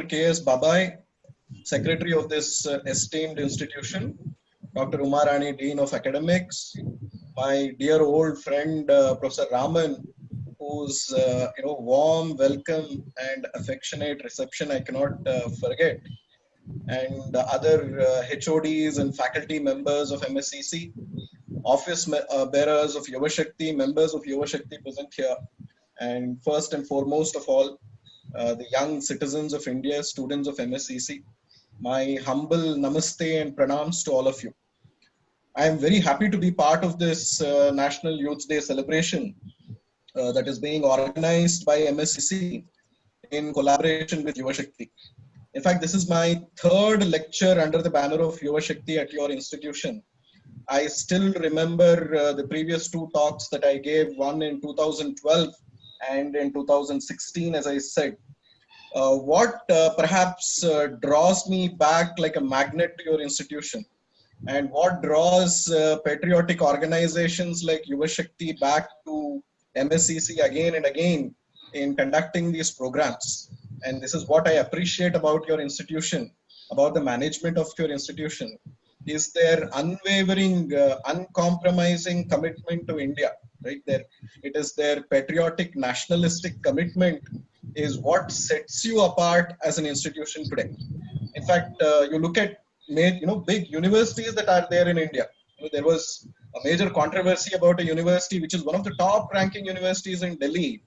K.S. Babai, Secretary of this esteemed institution, Dr. Umarani, Dean of Academics, my dear old friend Professor Raman, whose warm welcome and affectionate reception I cannot forget, and other HODs and faculty members of MSCC, office bearers of Yuva Shakthi, members of Yuva Shakthi present here, and first and foremost of all, the young citizens of India, students of MSCC. My humble namaste and pranams to all of you. I am very happy to be part of this National Youth Day celebration that is being organized by MSCC in collaboration with Yuva Shakthi. In fact, this is my third lecture under the banner of Yuva Shakthi at your institution. I still remember the previous two talks that I gave, one in 2012 and in 2016, as I said. What perhaps draws me back like a magnet to your institution, and what draws patriotic organizations like Yuva Shakti back to MSCC again and again in conducting these programs. And this is what I appreciate about your institution, about the management of your institution, is their unwavering, uncompromising commitment to India, right? It is their patriotic, nationalistic commitment is what sets you apart as an institution today. In fact, you look at big universities that are there in India. There was a major controversy about a university which is one of the top ranking universities in Delhi,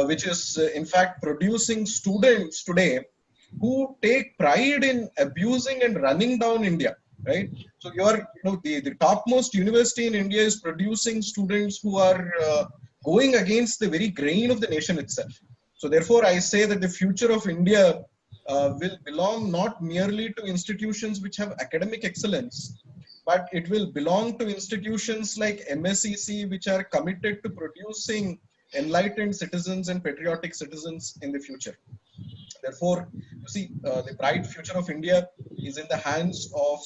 which is in fact producing students today who take pride in abusing and running down India, right? So the topmost university in India is producing students who are going against the very grain of the nation itself. So therefore I say that the future of India will belong not merely to institutions which have academic excellence, but it will belong to institutions like MSCC, which are committed to producing enlightened citizens and patriotic citizens in the future. Therefore, you see, the bright future of India is in the hands of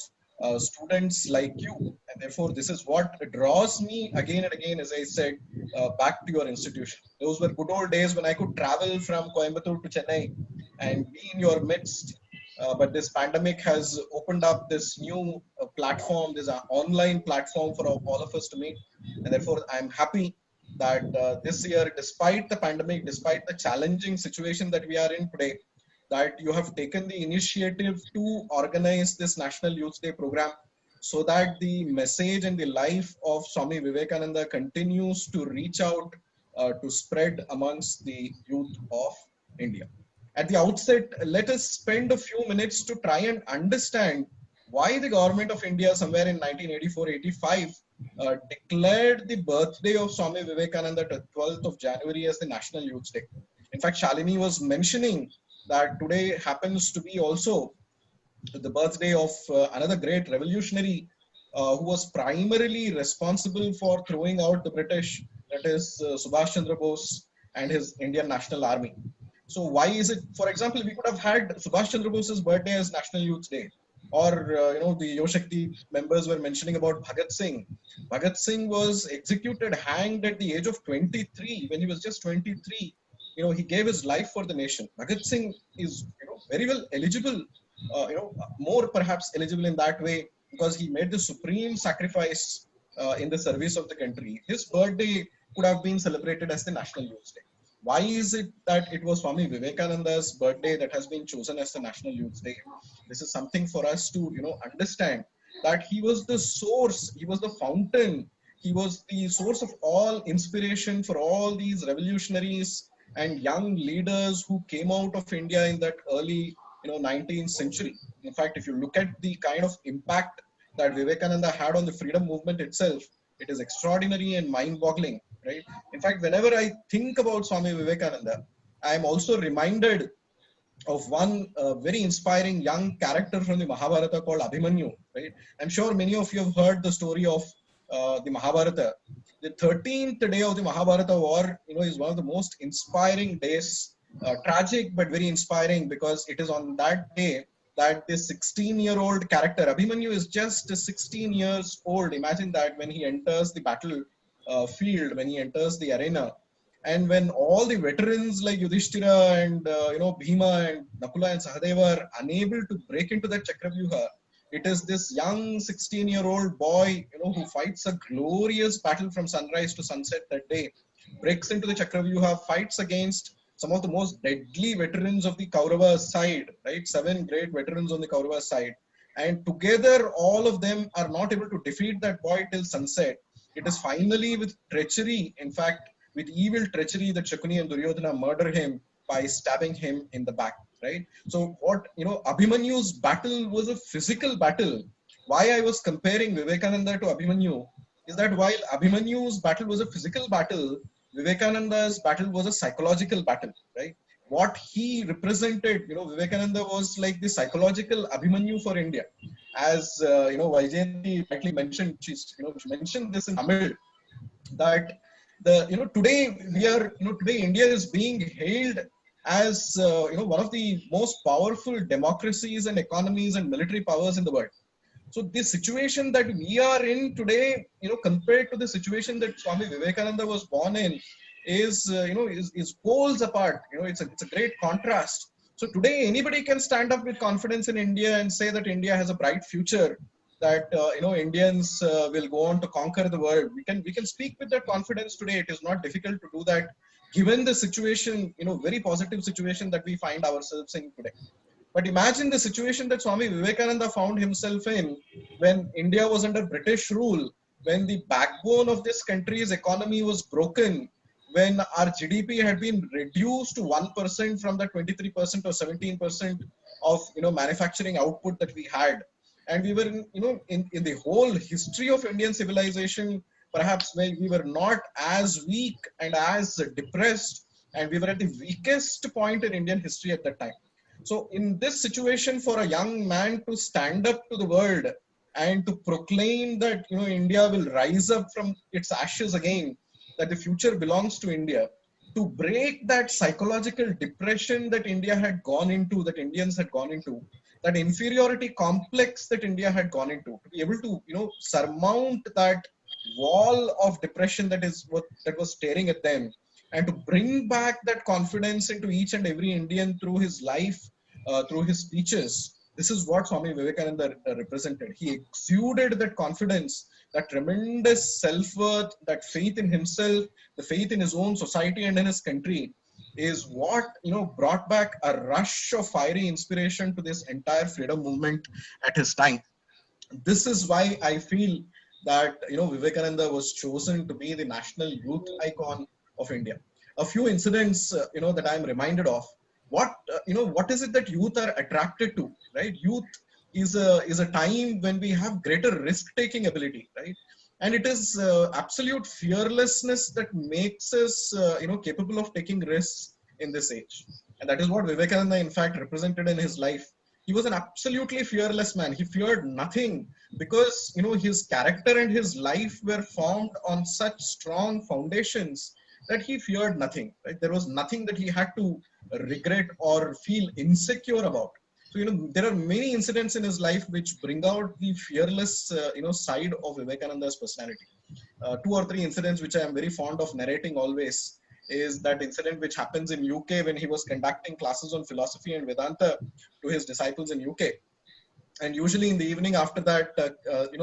students like you. And therefore, this is what draws me again and again, as I said, back to your institution. Those were good old days when I could travel from Coimbatore to Chennai and be in your midst. But this pandemic has opened up this new platform, this online platform for all of us to meet. And therefore, I'm happy that this year, despite the pandemic, despite the challenging situation that we are in today, that you have taken the initiative to organize this National Youth Day program so that the message and the life of Swami Vivekananda continues to reach out to spread amongst the youth of India. At the outset, let us spend a few minutes to try and understand why the government of India somewhere in 1984-85 declared the birthday of Swami Vivekananda, the 12th of January, as the National Youth Day. In fact, Shalini was mentioning that today happens to be also the birthday of another great revolutionary who was primarily responsible for throwing out the British, that is Subhash Chandra Bose and his Indian National Army. So why is it, for example, we could have had Subhash Chandra Bose's birthday as National Youth Day, or the Yuva Shakti members were mentioning about Bhagat Singh. Bhagat Singh was executed, hanged at the age of 23. When he was just 23, he gave his life for the nation. Bhagat Singh is very well eligible, more perhaps eligible in that way, because he made the supreme sacrifice in the service of the country. His birthday could have been celebrated as the National Youth Day. Why is it that it was Swami Vivekananda's birthday that has been chosen as the National Youth Day? This is something for us to understand, that he was the source, he was the fountain, he was the source of all inspiration for all these revolutionaries and young leaders who came out of India in that early 19th century. In fact, if you look at the kind of impact that Vivekananda had on the freedom movement itself, it is extraordinary and mind-boggling, right? In fact, whenever I think about Swami Vivekananda, I am also reminded of one very inspiring young character from the Mahabharata called Abhimanyu, right? I'm sure many of you have heard the story of the Mahabharata. The 13th day of the Mahabharata war, is one of the most inspiring days, tragic but very inspiring, because it is on that day that this 16-year-old character, Abhimanyu, is just 16 years old. Imagine that, when he enters the battle field, when he enters the arena, And when all the veterans like Yudhishthira and Bhima and Nakula and Sahadeva are unable to break into that Chakravyuha, it is this young 16-year-old boy, who fights a glorious battle from sunrise to sunset that day, breaks into the Chakravyuha, fights against some of the most deadly veterans of the Kaurava side, right? 7 great veterans on the Kaurava side. And together, all of them are not able to defeat that boy till sunset. It is finally with treachery, in fact, with evil treachery, that Shakuni and Duryodhana murder him by stabbing him in the back, right? So what, Abhimanyu's battle was a physical battle. Why I was comparing Vivekananda to Abhimanyu is that while Abhimanyu's battle was a physical battle, Vivekananda's battle was a psychological battle, right? What he represented, Vivekananda was like the psychological Abhimanyu for India. As, Vaijayanti rightly mentioned, she mentioned this in Tamil, that today India is being hailed as, one of the most powerful democracies and economies and military powers in the world. So the situation that we are in today, compared to the situation that Swami Vivekananda was born in, is poles apart. It's a great contrast. So today anybody can stand up with confidence in India and say that India has a bright future, that Indians will go on to conquer the world. We can speak with that confidence today. It is not difficult to do that, given the situation, very positive situation that we find ourselves in today. But imagine the situation that Swami Vivekananda found himself in when India was under British rule, when the backbone of this country's economy was broken, when our GDP had been reduced to 1% from the 23% or 17% of manufacturing output that we had. And we were in the whole history of Indian civilization, perhaps when we were not as weak and as depressed, and we were at the weakest point in Indian history at that time. So in this situation, for a young man to stand up to the world and to proclaim that India will rise up from its ashes again, that the future belongs to India, to break that psychological depression that India had gone into, that Indians had gone into, that inferiority complex that India had gone into, to be able to surmount that wall of depression that was staring at them, and to bring back that confidence into each and every Indian through his life, through his speeches. This is what Swami Vivekananda represented. He exuded that confidence, that tremendous self-worth, that faith in himself, the faith in his own society and in his country, is what brought back a rush of fiery inspiration to this entire freedom movement at his time. This is why I feel that Vivekananda was chosen to be the national youth icon of India. A few incidents that I am reminded of. What is it that youth are attracted to, right? Youth is a time when we have greater risk taking ability, right? And it is absolute fearlessness that makes us capable of taking risks in this age. And that is what Vivekananda in fact represented in his life. He was an absolutely fearless man. He feared nothing, because his character and his life were formed on such strong foundations that he feared nothing, right? There was nothing that he had to regret or feel insecure about. So there are many incidents in his life which bring out the fearless side of Vivekananda's personality. 2 or 3 incidents which I am very fond of narrating always is that incident which happens in UK when he was conducting classes on philosophy and Vedanta to his disciples in UK. And usually in the evening after that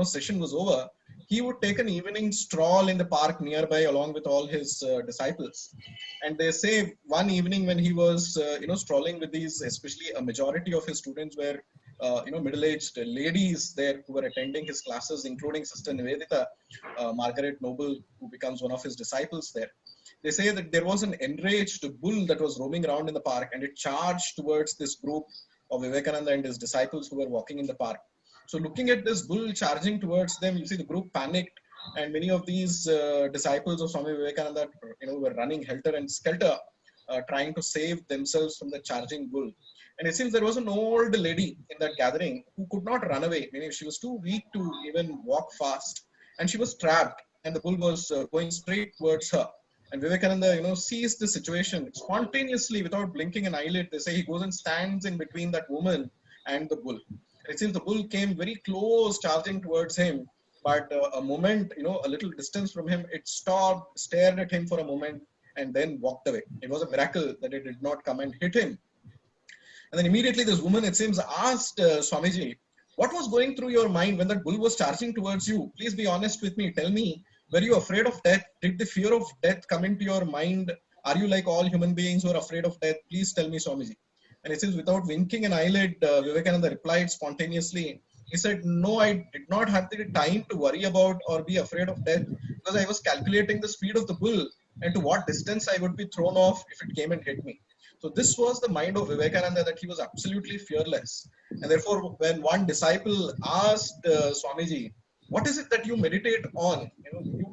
session was over, he would take an evening stroll in the park nearby along with all his disciples. And they say one evening when he was strolling with these, especially a majority of his students were middle-aged ladies there who were attending his classes, including Sister Nivedita, Margaret Noble, who becomes one of his disciples there. They say that there was an enraged bull that was roaming around in the park, and it charged towards this group of Vivekananda and his disciples who were walking in the park. So looking at this bull charging towards them, you see the group panicked, and many of these disciples of Swami Vivekananda were running helter and skelter, trying to save themselves from the charging bull. And it seems there was an old lady in that gathering who could not run away, meaning she was too weak to even walk fast, and she was trapped, and the bull was going straight towards her. And Vivekananda, sees the situation spontaneously without blinking an eyelid. They say he goes and stands in between that woman and the bull. It seems the bull came very close, charging towards him. But a moment, a little distance from him, it stopped, stared at him for a moment, and then walked away. It was a miracle that it did not come and hit him. And then immediately this woman, it seems, asked Swamiji, what was going through your mind when that bull was charging towards you? Please be honest with me. Tell me, were you afraid of death? Did the fear of death come into your mind? Are you like all human beings who are afraid of death? Please tell me, Swamiji. And it seems without winking an eyelid, Vivekananda replied spontaneously. He said, no, I did not have the time to worry about or be afraid of death because I was calculating the speed of the bull and to what distance I would be thrown off if it came and hit me. So this was the mind of Vivekananda, that he was absolutely fearless. And therefore, when one disciple asked Swamiji, what is it that you meditate on?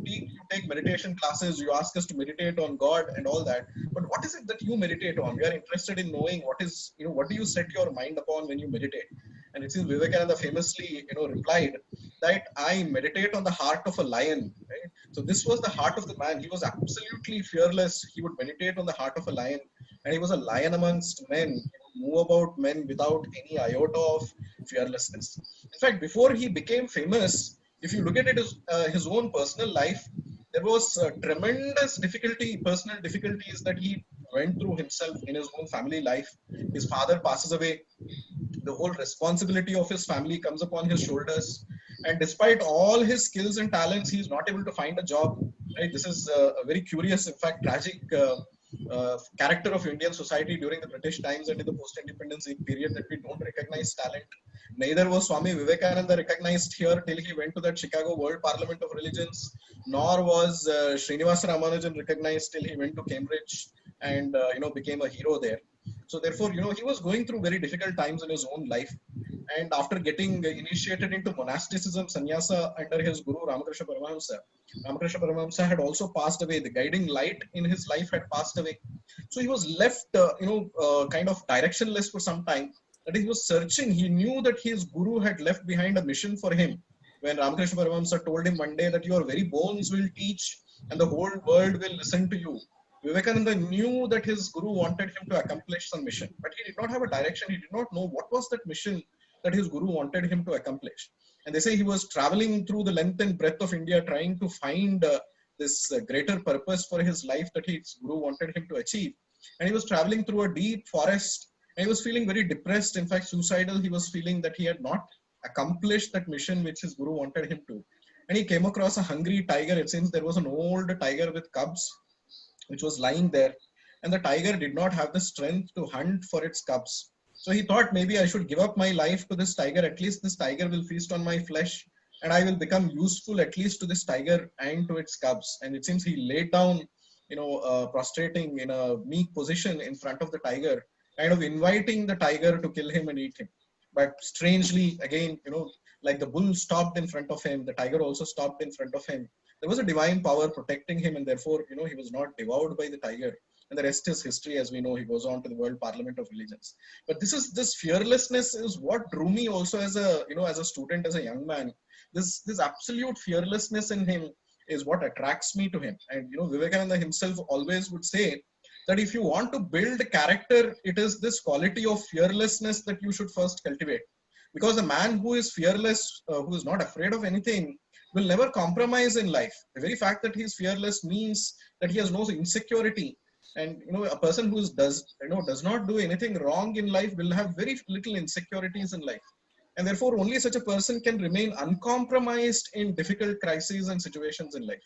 You take meditation classes, you ask us to meditate on God and all that. But what is it that you meditate on? We are interested in knowing what do you set your mind upon when you meditate? And it seems Vivekananda famously, replied that I meditate on the heart of a lion. Right? So this was the heart of the man. He was absolutely fearless. He would meditate on the heart of a lion. And he was a lion amongst men, move about men without any iota of fearlessness. In fact, before he became famous, if you look at it as his own personal life, there was tremendous personal difficulties that he went through himself in his own family life. His father passes away. The whole responsibility of his family comes upon his shoulders. And despite all his skills and talents, he is not able to find a job. Right? This is a very curious, in fact, tragic character of Indian society during the British times and in the post-independence period, that we don't recognize talent. Neither was Swami Vivekananda recognized here till he went to that Chicago World Parliament of Religions, nor was Srinivasa Ramanujan recognized till he went to Cambridge and became a hero there. So therefore, he was going through very difficult times in his own life. And after getting initiated into monasticism, sannyasa under his guru Ramakrishna Paramahamsa had also passed away. The guiding light in his life had passed away. So he was left, kind of directionless for some time. That he was searching. He knew that his guru had left behind a mission for him. When Ramakrishna Paramahamsa told him one day that your very bones will teach and the whole world will listen to you, Vivekananda knew that his guru wanted him to accomplish some mission, but he did not have a direction. He did not know what was that mission that his guru wanted him to accomplish. And they say he was traveling through the length and breadth of India trying to find this greater purpose for his life that his guru wanted him to achieve. And he was traveling through a deep forest and he was feeling very depressed, in fact suicidal. He was feeling that he had not accomplished that mission which his guru wanted him to. And he came across a hungry tiger. It seems there was an old tiger with cubs which was lying there, and the tiger did not have the strength to hunt for its cubs. So he thought, maybe I should give up my life to this tiger. At least this tiger will feast on my flesh and I will become useful at least to this tiger and to its cubs. And it seems he laid down, prostrating in a meek position in front of the tiger, kind of inviting the tiger to kill him and eat him. But strangely, again, like the bull stopped in front of him, the tiger also stopped in front of him. There was a divine power protecting him, and therefore, he was not devoured by the tiger. And the rest is history, as we know. He goes on to the World Parliament of Religions. But this fearlessness is what drew me also as a student, as a young man. This absolute fearlessness in him is what attracts me to him. And Vivekananda himself always would say that if you want to build character, it is this quality of fearlessness that you should first cultivate. Because a man who is fearless, who is not afraid of anything, will never compromise in life. The very fact that he is fearless means that he has no insecurity. And a person who does not do anything wrong in life will have very little insecurities in life. And therefore, only such a person can remain uncompromised in difficult crises and situations in life.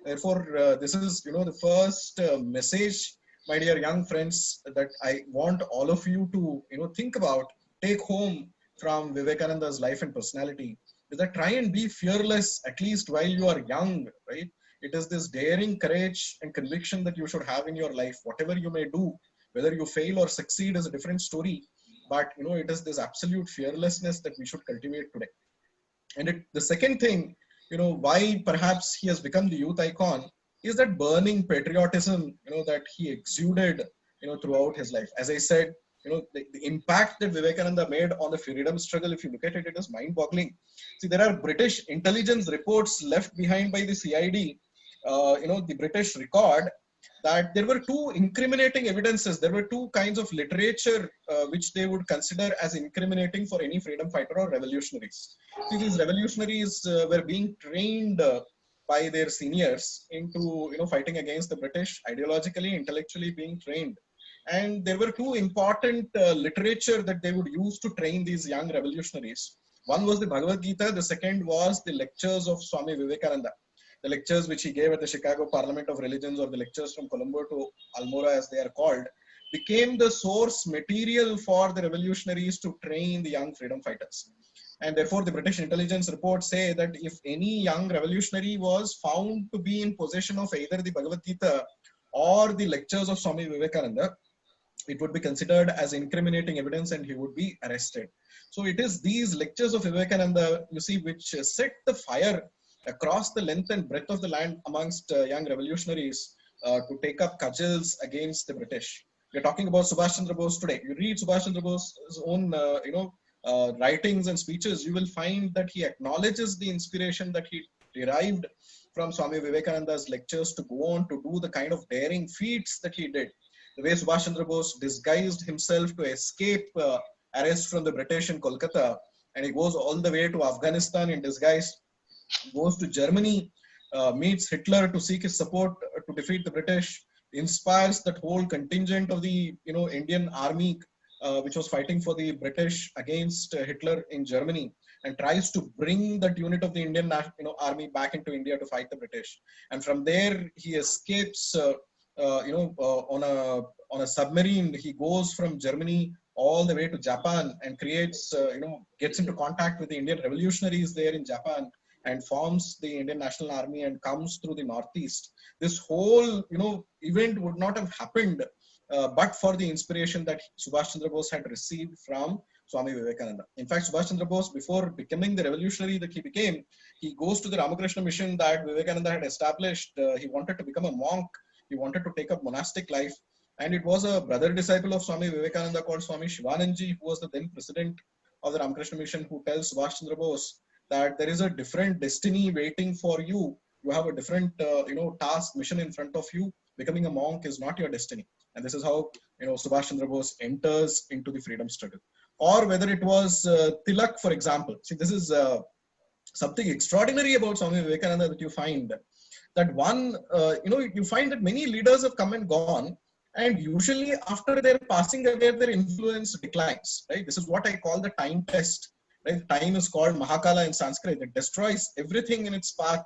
Therefore, this is the first message, my dear young friends, that I want all of you to think about, take home from Vivekananda's life and personality, is that try and be fearless at least while you are young, right? It is this daring courage and conviction that you should have in your life. Whatever you may do, whether you fail or succeed is a different story. But it is this absolute fearlessness that we should cultivate today. And the second thing, why perhaps he has become the youth icon is that burning patriotism, that he exuded, throughout his life. As I said, the impact that Vivekananda made on the freedom struggle, if you look at it, it is mind-boggling. See, there are British intelligence reports left behind by the CID. The British record that there were two incriminating evidences. There were two kinds of literature which they would consider as incriminating for any freedom fighter or revolutionaries. See, these revolutionaries were being trained by their seniors into fighting against the British, ideologically, intellectually being trained. And there were two important literature that they would use to train these young revolutionaries. One was the Bhagavad Gita, the second was the lectures of Swami Vivekananda, the lectures which he gave at the Chicago Parliament of Religions, or the lectures from Colombo to Almora as they are called, became the source material for the revolutionaries to train the young freedom fighters. And therefore, the British intelligence reports say that if any young revolutionary was found to be in possession of either the Bhagavad Gita or the lectures of Swami Vivekananda, it would be considered as incriminating evidence and he would be arrested. So it is these lectures of Vivekananda, you see, which set the fire across the length and breadth of the land amongst young revolutionaries to take up cudgels against the British. We're talking about Subhash Chandra Bose today. You read Subhash Chandra Bose's own, writings and speeches, you will find that he acknowledges the inspiration that he derived from Swami Vivekananda's lectures to go on to do the kind of daring feats that he did. The way Subhash Chandra Bose disguised himself to escape arrest from the British in Kolkata, and he goes all the way to Afghanistan in disguise, goes to Germany, meets Hitler to seek his support to defeat the British, inspires that whole contingent of the Indian army which was fighting for the British against Hitler in Germany, and tries to bring that unit of the Indian army back into India to fight the British. And from there he escapes on a submarine. He goes from Germany all the way to Japan and creates gets into contact with the Indian revolutionaries there in Japan and forms the Indian National Army and comes through the Northeast. This whole event would not have happened but for the inspiration that Subhash Chandra Bose had received from Swami Vivekananda. In fact, Subhash Chandra Bose, before becoming the revolutionary that he became, he goes to the Ramakrishna mission that Vivekananda had established. He wanted to become a monk. He wanted to take up monastic life. And it was a brother disciple of Swami Vivekananda called Swami Shivananji, who was the then president of the Ramakrishna mission, who tells Subhash Chandra Bose that there is a different destiny waiting for you. You have a different, task, mission in front of you. Becoming a monk is not your destiny. And this is how, Subhash Chandra Bose enters into the freedom struggle. Or whether it was Tilak, for example. See, this is something extraordinary about Swami Vivekananda that you find. That one, you find that many leaders have come and gone. And usually after their passing away, their influence declines, right? This is what I call the time test, right? Time is called Mahakala in Sanskrit. It destroys everything in its path.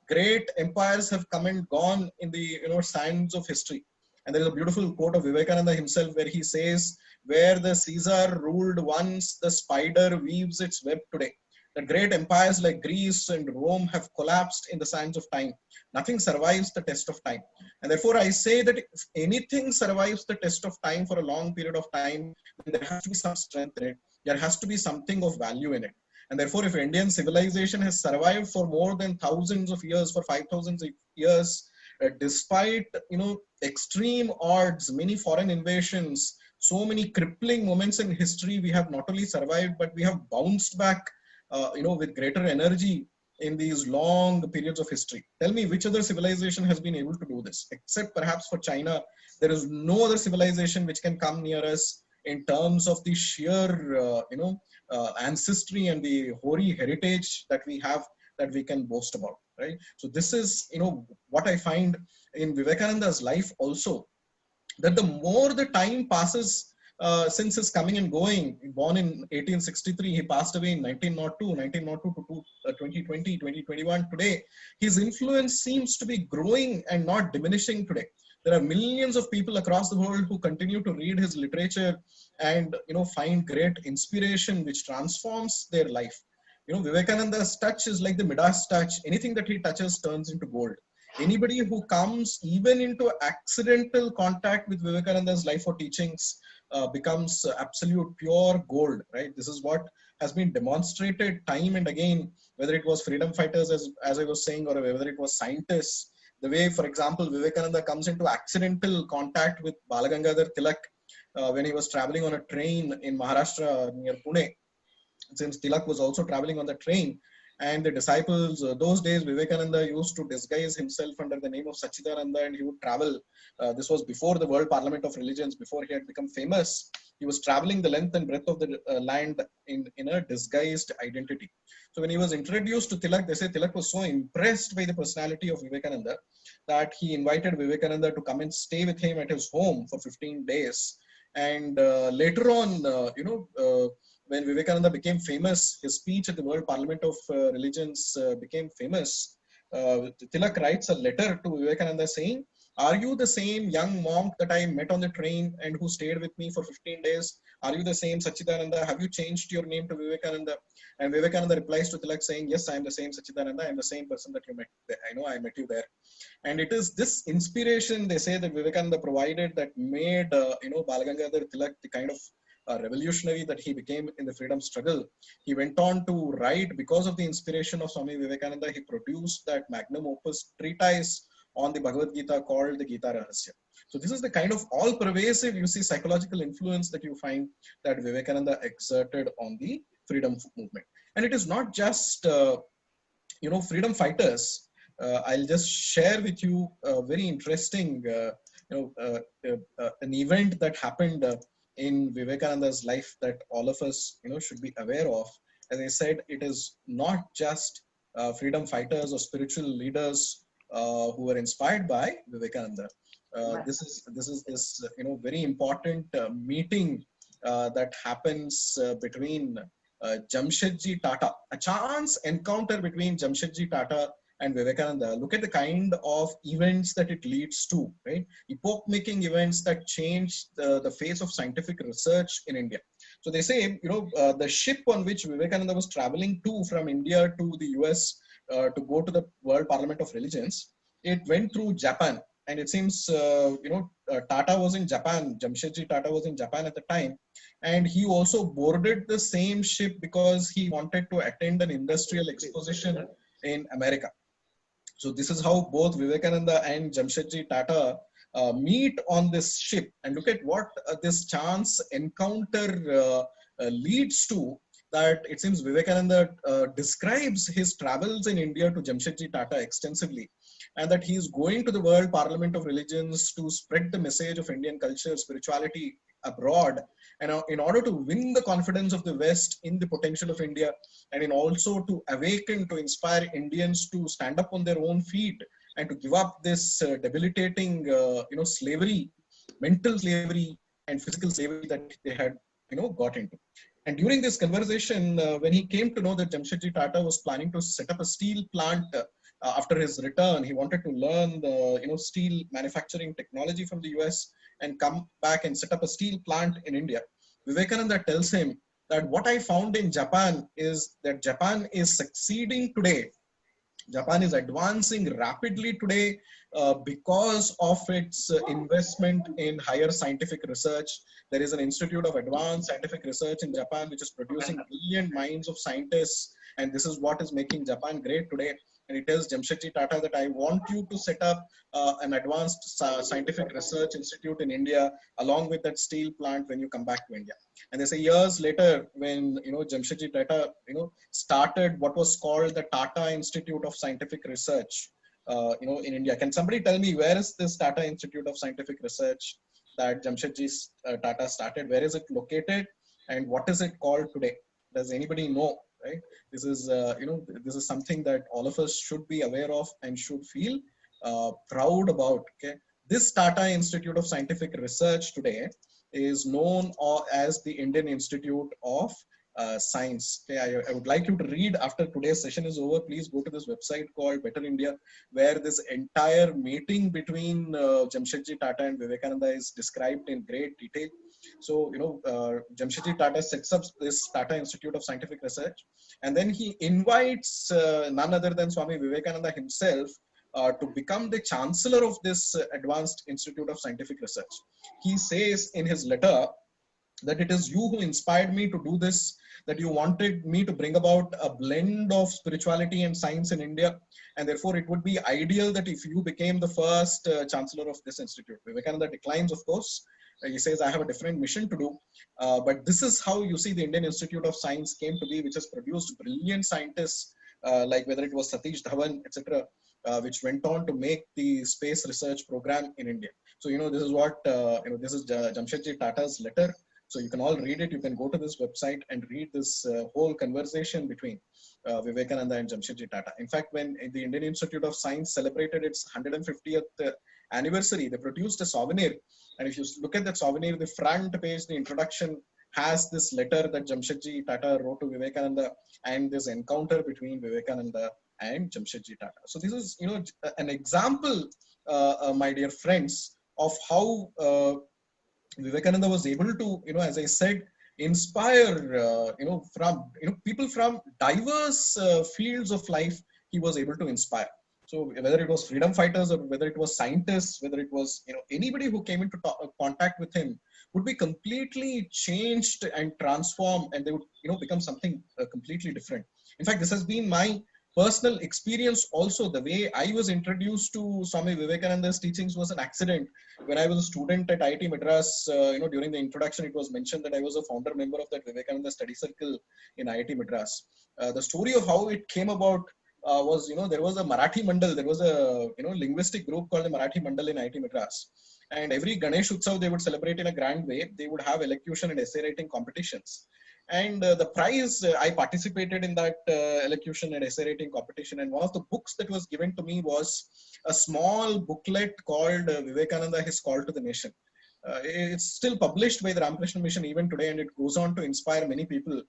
Great empires have come and gone in the, sands of history. And there is a beautiful quote of Vivekananda himself where he says, where the Caesar ruled once, the spider weaves its web today. The great empires like Greece and Rome have collapsed in the sands of time. Nothing survives the test of time. And therefore, I say that if anything survives the test of time for a long period of time, then there has to be some strength in it. There has to be something of value in it. And therefore, if Indian civilization has survived for more than thousands of years, for 5,000 years, despite extreme odds, many foreign invasions, so many crippling moments in history, we have not only survived, but we have bounced back with greater energy in these long periods of history. Tell me which other civilization has been able to do this, except perhaps for China. There is no other civilization which can come near us in terms of the sheer, ancestry and the hoary heritage that we have, that we can boast about, right? So this is, what I find in Vivekananda's life also, that the more the time passes, since his coming and going, born in 1863, he passed away in 1902 to 2020, 2021. Today, his influence seems to be growing and not diminishing today. There are millions of people across the world who continue to read his literature and, find great inspiration which transforms their life. Vivekananda's touch is like the Midas touch. Anything that he touches turns into gold. Anybody who comes even into accidental contact with Vivekananda's life or teachings becomes absolute pure gold, right? This is what has been demonstrated time and again, whether it was freedom fighters, as I was saying, or whether it was scientists. The way, for example, Vivekananda comes into accidental contact with Balagangadhar Tilak when he was traveling on a train in Maharashtra near Pune. Since Tilak was also traveling on the train, And the disciples, those days, Vivekananda used to disguise himself under the name of Sachidananda, and he would travel. This was before the World Parliament of Religions, before he had become famous. He was traveling the length and breadth of the land in a disguised identity. So when he was introduced to Tilak, they say Tilak was so impressed by the personality of Vivekananda that he invited Vivekananda to come and stay with him at his home for 15 days. And later on, when Vivekananda became famous, his speech at the World Parliament of Religions became famous. Tilak writes a letter to Vivekananda saying, "Are you the same young monk that I met on the train and who stayed with me for 15 days? Are you the same Sachidananda? Have you changed your name to Vivekananda?" And Vivekananda replies to Tilak saying, "Yes, I am the same Sachidananda. I am the same person that you met. I know I met you there." And it is this inspiration, they say, that Vivekananda provided that made Balagangadhar Tilak the kind of revolutionary that he became in the freedom struggle. He went on to write, because of the inspiration of Swami Vivekananda, he produced that magnum opus treatise on the Bhagavad Gita called the Gita Rahasya. So this is the kind of all-pervasive, you see, psychological influence that you find that Vivekananda exerted on the freedom movement. And it is not just freedom fighters. I'll just share with you a very interesting an event that happened in Vivekananda's life that all of us should be aware of. As I said, it is not just freedom fighters or spiritual leaders who were inspired by Vivekananda. This is this very important meeting that happens between Jamshedji Tata, a chance encounter between Jamshedji Tata and Vivekananda. Look at the kind of events that it leads to, right? Epoch-making events that change the face of scientific research in India. So they say, the ship on which Vivekananda was traveling from India to the US to go to the World Parliament of Religions, it went through Japan. And it seems, Tata was in Japan, Jamshedji Tata was in Japan at the time. And he also boarded the same ship because he wanted to attend an industrial exposition in America. So this is how both Vivekananda and Jamshedji Tata meet on this ship. And look at what this chance encounter leads to. That it seems Vivekananda describes his travels in India to Jamshedji Tata extensively, and that he is going to the World Parliament of Religions to spread the message of Indian culture, spirituality abroad, and in order to win the confidence of the West in the potential of India, and in also to awaken, to inspire Indians to stand up on their own feet and to give up this debilitating, slavery, mental slavery and physical slavery that they had, got into. And during this conversation, when he came to know that Jamshedji Tata was planning to set up a steel plant after his return, he wanted to learn the steel manufacturing technology from the US and come back and set up a steel plant in India. Vivekananda tells him that what I found in Japan is that Japan is succeeding today. Japan is advancing rapidly today because of its investment in higher scientific research. There is an Institute of Advanced Scientific Research in Japan, which is producing brilliant minds of scientists. And this is what is making Japan great today. And he tells Jamshedji Tata that I want you to set up an advanced scientific research institute in India, along with that steel plant when you come back to India. And they say years later, when Jamshedji Tata started what was called the Tata Institute of Scientific Research in India. Can somebody tell me where is this Tata Institute of Scientific Research that Jamshedji Tata started? Where is it located, and what is it called today? Does anybody know? Right? This is this is something that all of us should be aware of and should feel proud about. Okay, this Tata Institute of Scientific Research today is known as the Indian Institute of Science. Okay, I would like you to read after today's session is over. Please go to this website called Better India, where this entire meeting between Jamshedji Tata and Vivekananda is described in great detail. So, Jamshedji Tata sets up this Tata Institute of Scientific Research, and then he invites none other than Swami Vivekananda himself to become the chancellor of this Advanced Institute of Scientific Research. He says in his letter that it is you who inspired me to do this, that you wanted me to bring about a blend of spirituality and science in India, and therefore it would be ideal that if you became the first chancellor of this institute. Vivekananda declines, of course. He says, I have a different mission to do. But this is how you see the Indian Institute of Science came to be, which has produced brilliant scientists like whether it was Satish Dhawan, etc., which went on to make the space research program in India. So, this is what, this is Jamshedji Tata's letter. So you can all read it. You can go to this website and read this whole conversation between Vivekananda and Jamshedji Tata. In fact, when the Indian Institute of Science celebrated its 150th anniversary, they produced a souvenir. And if you look at that souvenir, the front page, the introduction has this letter that Jamshedji Tata wrote to Vivekananda and this encounter between Vivekananda and Jamshedji Tata. So this is, an example, my dear friends, of how Vivekananda was able to, as I said, inspire, from, people from diverse fields of life. He was able to inspire. So whether it was freedom fighters or whether it was scientists, whether it was, anybody who came into contact with him would be completely changed and transformed, and they would, become something completely different. In fact, this has been my personal experience also. The way I was introduced to Swami Vivekananda's teachings was an accident. When I was a student at IIT Madras, during the introduction, it was mentioned that I was a founder member of that Vivekananda study circle in IIT Madras. The story of how it came about was, there was a Marathi Mandal, there was a, linguistic group called the Marathi Mandal in IIT Madras. And every Ganesh Utsav, they would celebrate in a grand way. They would have elocution and essay writing competitions. And the prize, I participated in that elocution and essay writing competition. And one of the books that was given to me was a small booklet called Vivekananda, His Call to the Nation. It's still published by the Ramakrishna Mission even today, and it goes on to inspire many people.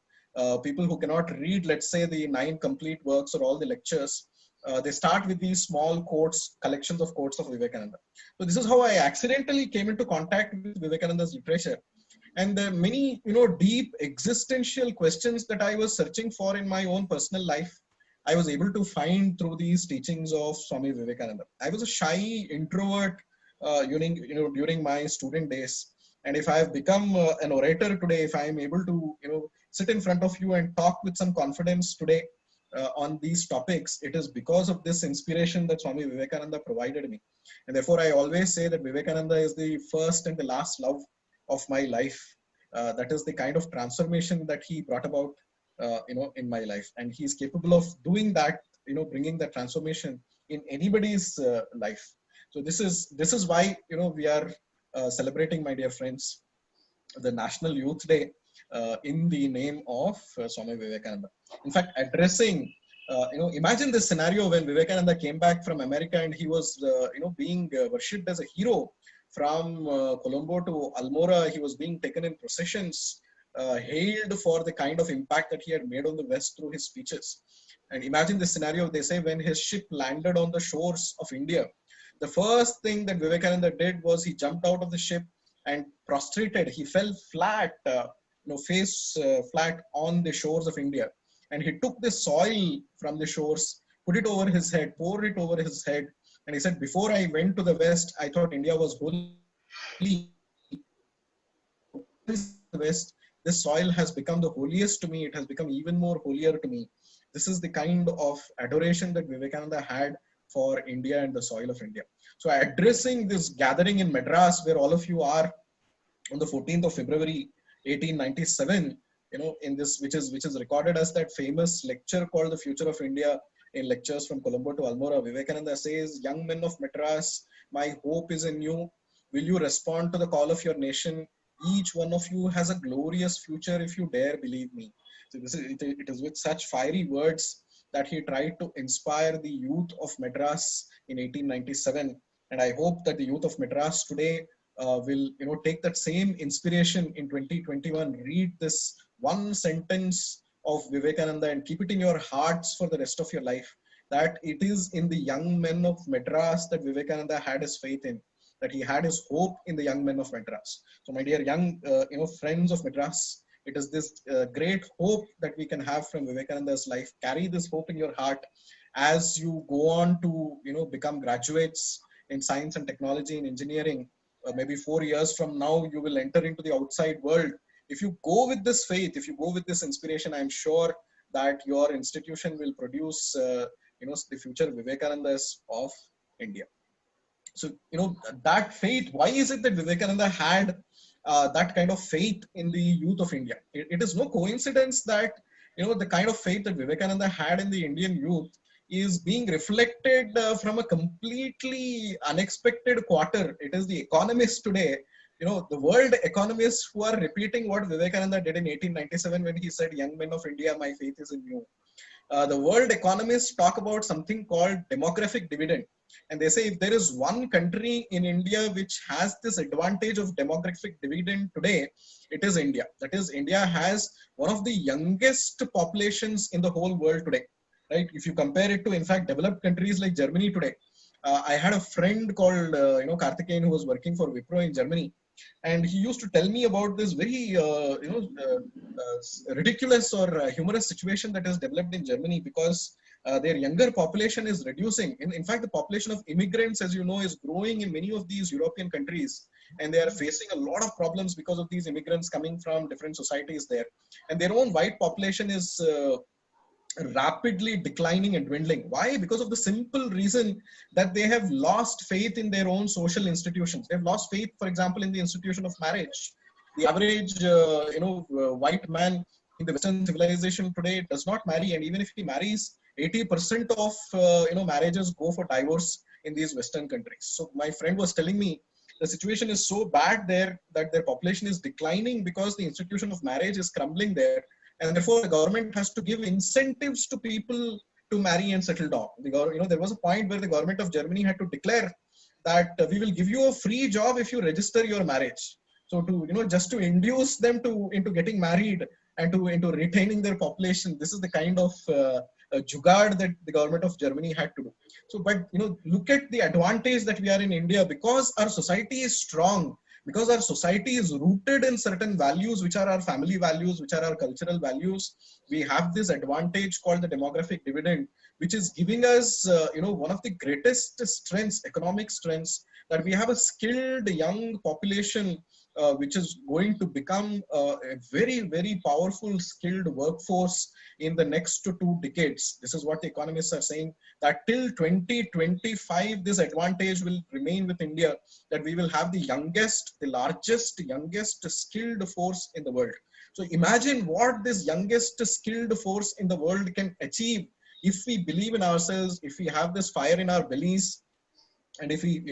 People who cannot read, let's say, the 9 complete works or all the lectures. They start with these small quotes, collections of quotes of Vivekananda. So this is how I accidentally came into contact with Vivekananda's literature. And the many, deep existential questions that I was searching for in my own personal life, I was able to find through these teachings of Swami Vivekananda. I was a shy introvert during my student days. And if I have become an orator today, if I am able to, sit in front of you and talk with some confidence today on these topics, it is because of this inspiration that Swami Vivekananda provided me. And therefore, I always say that Vivekananda is the first and the last love of my life. That is the kind of transformation that he brought about, in my life. And he is capable of doing that, bringing that transformation in anybody's life. So this is why, we are celebrating, my dear friends, the National Youth Day in the name of Swami Vivekananda. In fact, addressing, imagine this scenario when Vivekananda came back from America and he was, being worshipped as a hero. From Colombo to Almora, he was being taken in processions, hailed for the kind of impact that he had made on the West through his speeches. And imagine this scenario, they say, when his ship landed on the shores of India, the first thing that Vivekananda did was he jumped out of the ship and prostrated. He fell flat, face flat on the shores of India. And he took the soil from the shores, put it over his head, poured it over his head. And he said, before I went to the West, I thought India was holy. West, this soil has become the holiest to me. It has become even more holier to me. This is the kind of adoration that Vivekananda had for India and the soil of India. So addressing this gathering in Madras, where all of you are, on the 14th of February, 1897, in this, which is recorded as that famous lecture called The Future of India, in lectures from Colombo to Almora, Vivekananda says, young men of Madras, my hope is in you. Will you respond to the call of your nation? Each one of you has a glorious future if you dare believe me. So it is with such fiery words that he tried to inspire the youth of Madras in 1897. And I hope that the youth of Madras today will take that same inspiration in 2021. Read this one sentence of Vivekananda and keep it in your hearts for the rest of your life, that it is in the young men of Madras that Vivekananda had his faith in, that he had his hope in the young men of Madras. So my dear young friends of Madras, it is this great hope that we can have from Vivekananda's life. Carry this hope in your heart as you go on to become graduates in science and technology and engineering. Maybe 4 years from now, you will enter into the outside world. If you go with this faith, if you go with this inspiration, I'm sure that your institution will produce, the future Vivekanandas of India. So, that faith, why is it that Vivekananda had that kind of faith in the youth of India? It is no coincidence that the kind of faith that Vivekananda had in the Indian youth is being reflected from a completely unexpected quarter. It is the economists today, the world economists who are repeating what Vivekananda did in 1897 when he said, "Young men of India, my faith is in you." The world economists talk about something called demographic dividend. And they say if there is one country in India which has this advantage of demographic dividend today, it is India. That is, India has one of the youngest populations in the whole world today, right? If you compare it to, in fact, developed countries like Germany today. I had a friend called, Karthikeyan, who was working for Wipro in Germany. And he used to tell me about this very, ridiculous or humorous situation that has developed in Germany because their younger population is reducing. In fact, the population of immigrants, as you know, is growing in many of these European countries. And they are facing a lot of problems because of these immigrants coming from different societies there. And their own white population is rapidly declining and dwindling. Why? Because of the simple reason that they have lost faith in their own social institutions. They've lost faith, for example, in the institution of marriage. The average, white man in the Western civilization today does not marry, and even if he marries, 80% of marriages go for divorce in these Western countries. So my friend was telling me the situation is so bad there that their population is declining because the institution of marriage is crumbling there. And therefore, the government has to give incentives to people to marry and settle down. There was a point where the government of Germany had to declare that we will give you a free job if you register your marriage. So just to induce them into getting married and into retaining their population, this is the kind of jugaad that the government of Germany had to do. So, but look at the advantage that we are in India because our society is strong. Because our society is rooted in certain values, which are our family values, which are our cultural values, we have this advantage called the demographic dividend, which is giving us, one of the greatest strengths, economic strengths, that we have a skilled young population, which is going to become a very, very powerful skilled workforce in the next 2 decades. This is what the economists are saying, that till 2025, this advantage will remain with India, that we will have the youngest, the largest, youngest skilled force in the world. So imagine what this youngest skilled force in the world can achieve if we believe in ourselves, if we have this fire in our bellies, and if we,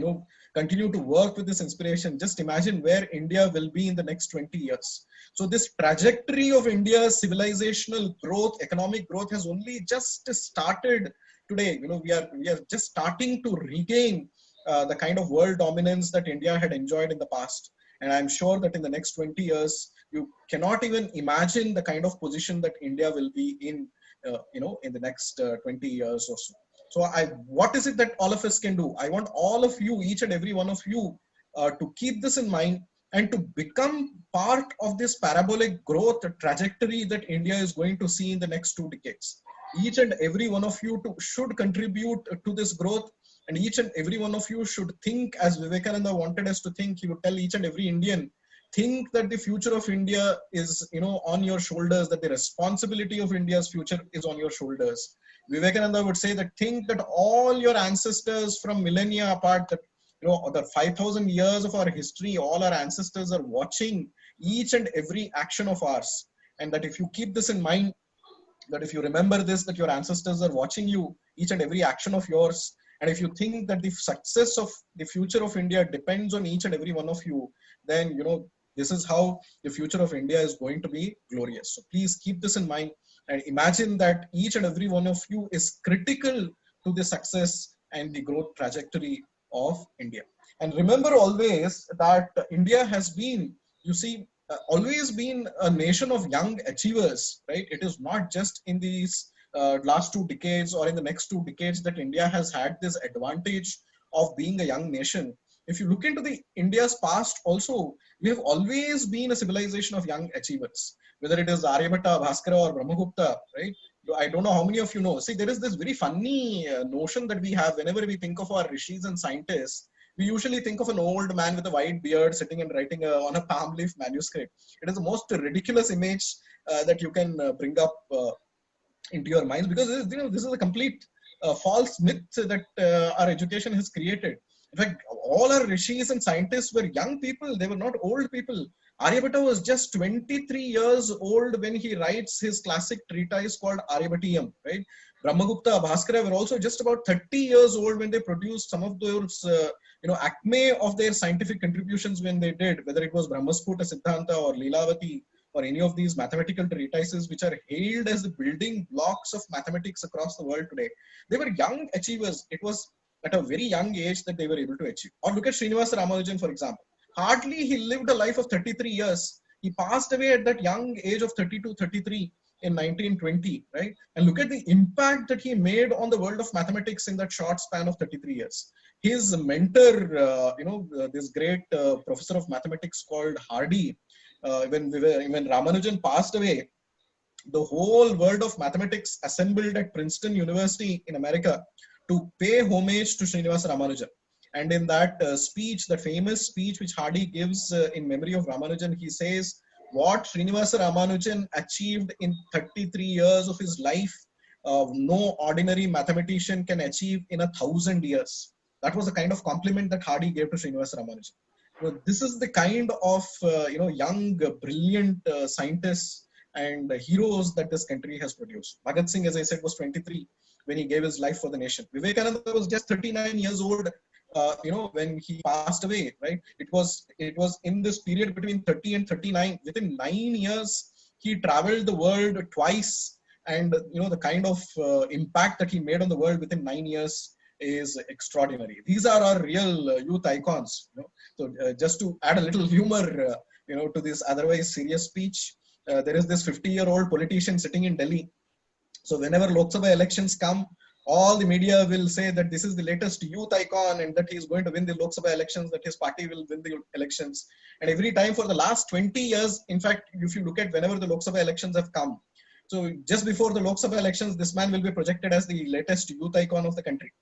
continue to work with this inspiration. Just imagine where India will be in the next 20 years. So this trajectory of India's civilizational growth, economic growth has only just started today. We are just starting to regain the kind of world dominance that India had enjoyed in the past. And I'm sure that in the next 20 years, you cannot even imagine the kind of position that India will be in, in the next 20 years or so. So what is it that all of us can do? I want all of you, each and every one of you, to keep this in mind and to become part of this parabolic growth trajectory that India is going to see in the next 2 decades. Each and every one of you should contribute to this growth, and each and every one of you should think as Vivekananda wanted us to think. He would tell each and every Indian, think that the future of India is, on your shoulders, that the responsibility of India's future is on your shoulders. Vivekananda would say that think that all your ancestors from millennia apart, that the 5,000 years of our history, all our ancestors are watching each and every action of ours. And that if you keep this in mind, that if you remember this, that your ancestors are watching you, each and every action of yours, and if you think that the success of the future of India depends on each and every one of you, then, this is how the future of India is going to be glorious. So please keep this in mind and imagine that each and every one of you is critical to the success and the growth trajectory of India. And remember always that India has been, always been a nation of young achievers, right? It is not just in these last 2 decades or in the next 2 decades that India has had this advantage of being a young nation. If you look into the India's past also, we have always been a civilization of young achievers, whether it is Aryabhatta, Bhaskara or Brahmagupta, right? I don't know how many of you know. See, there is this very funny notion that we have whenever we think of our rishis and scientists. We usually think of an old man with a white beard sitting and writing on a palm leaf manuscript. It is the most ridiculous image that you can bring up into your minds, because this is a complete false myth that our education has created. In fact, all our rishis and scientists were young people. They were not old people. Aryabhatta was just 23 years old when he writes his classic treatise called Aryabhatiyam, right? Brahmagupta, Bhaskara were also just about 30 years old when they produced some of those, acme of their scientific contributions when they did, whether it was Brahmasputa Siddhanta or Leelavati or any of these mathematical treatises which are hailed as the building blocks of mathematics across the world today. They were young achievers. It was at a very young age that they were able to achieve. Or look at Srinivasa Ramanujan, for example. Hardly he lived a life of 33 years. He passed away at that young age of 32, 33 in 1920, right? And look at the impact that he made on the world of mathematics in that short span of 33 years. His mentor, this great professor of mathematics called Hardy, when Ramanujan passed away, the whole world of mathematics assembled at Princeton University in America to pay homage to Srinivasa Ramanujan. And in that speech, the famous speech which Hardy gives in memory of Ramanujan, he says, what Srinivasa Ramanujan achieved in 33 years of his life, no ordinary mathematician can achieve in 1,000 years. That was the kind of compliment that Hardy gave to Srinivasa Ramanujan. So this is the kind of young, brilliant scientists and heroes that this country has produced. Bhagat Singh, as I said, was 23 when he gave his life for the nation. Vivekananda was just 39 years old, when he passed away, right? It was in this period between 30 and 39. Within 9 years, he traveled the world twice, and the kind of impact that he made on the world within 9 years is extraordinary. These are our real youth icons. So just to add a little humor, to this otherwise serious speech. There is this 50-year-old politician sitting in Delhi. So whenever Lok Sabha elections come, all the media will say that this is the latest youth icon and that he is going to win the Lok Sabha elections, that his party will win the elections. And every time for the last 20 years, in fact, if you look at whenever the Lok Sabha elections have come, so just before the Lok Sabha elections, this man will be projected as the latest youth icon of the country.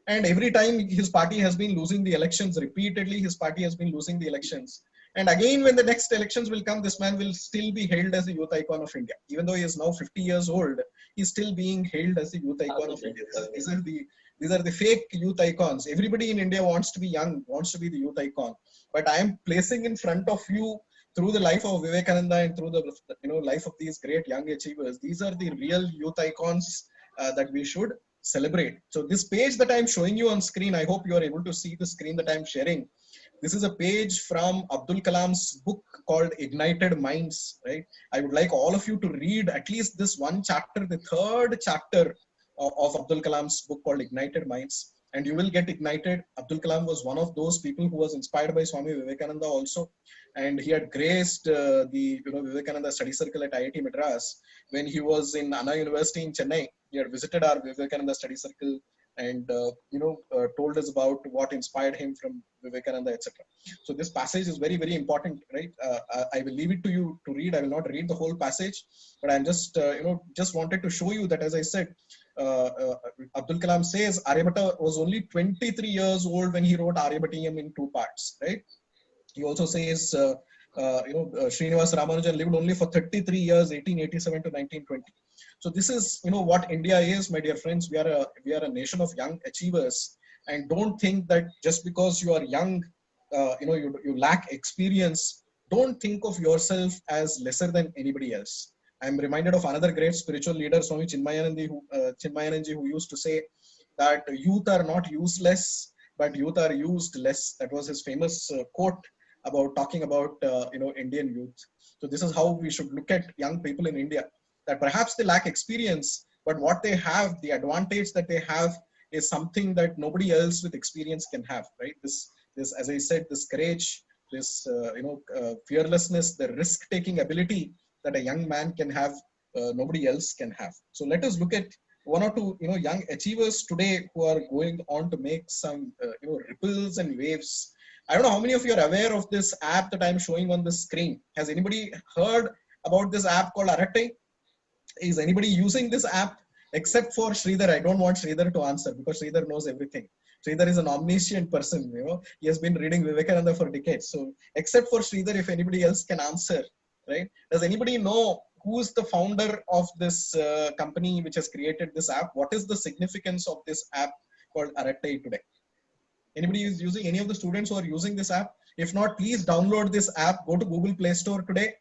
And every time his party has been losing the elections, repeatedly his party has been losing the elections. And again, when the next elections will come, this man will still be hailed as the youth icon of India. Even though he is now 50 years old, he's still being hailed as the youth icon of India. These are the fake youth icons. Everybody in India wants to be young, wants to be the youth icon. But I am placing in front of you, through the life of Vivekananda and through the life of these great young achievers, these are the real youth icons that we should celebrate. So this page that I'm showing you on screen, I hope you are able to see the screen that I'm sharing. This is a page from Abdul Kalam's book called Ignited Minds, right? I would like all of you to read at least this one chapter, the third chapter of Abdul Kalam's book called Ignited Minds, and you will get ignited. Abdul Kalam was one of those people who was inspired by Swami Vivekananda also, and he had graced the Vivekananda study circle at IIT Madras when he was in Anna University in Chennai. He had visited our Vivekananda study circle and told us about what inspired him from Vivekananda, etc. So this passage is very, very important, right? I will leave it to you to read. I will not read the whole passage, but I'm just just wanted to show you that, as I said, Abdul Kalam says Aryabhatta was only 23 years old when he wrote Aryabhatiyam in 2 parts, right? He also says Srinivasa Ramanujan lived only for 33 years, 1887 to 1920. So this is what India is, my dear friends. We are a nation of young achievers, and don't think that just because you are young, you lack experience. Don't think of yourself as lesser than anybody else. I'm reminded of another great spiritual leader, Swami Chinmayanand, who used to say that youth are not useless, but youth are used less. That was his famous quote about talking about Indian youth. So this is how we should look at young people in India, that perhaps they lack experience, but what they have, the advantage that they have, is something that nobody else with experience can have, right? This as I said, this courage, this fearlessness, the risk-taking ability that a young man can have, nobody else can have. So let us look at one or two young achievers today who are going on to make some ripples and waves. I don't know how many of you are aware of this app that I'm showing on the screen. Has anybody heard about this app called Aratte? Is anybody using this app? Except for Sridhar. I don't want Sridhar to answer because Sridhar knows everything. Sridhar is an omniscient person. He has been reading Vivekananda for decades. So except for Sridhar, if anybody else can answer, right? Does anybody know who is the founder of this company which has created this app? What is the significance of this app called Aratte today? Anybody is using, any of the students who are using this app? If not, please download this app. Go to Google Play Store today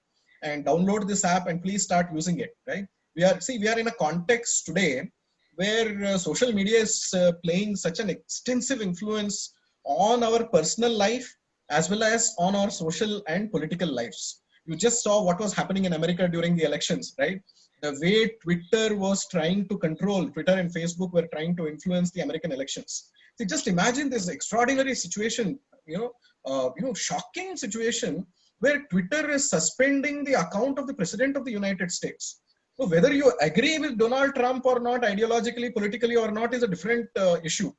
and download this app and please start using it, right? We are in a context today where social media is playing such an extensive influence on our personal life as well as on our social and political lives. You just saw what was happening in America during the elections, right? The way Twitter was trying to control, Twitter and Facebook were trying to influence the American elections. So just imagine this extraordinary situation, shocking situation where Twitter is suspending the account of the President of the United States. So whether you agree with Donald Trump or not, ideologically, politically or not, is a different issue.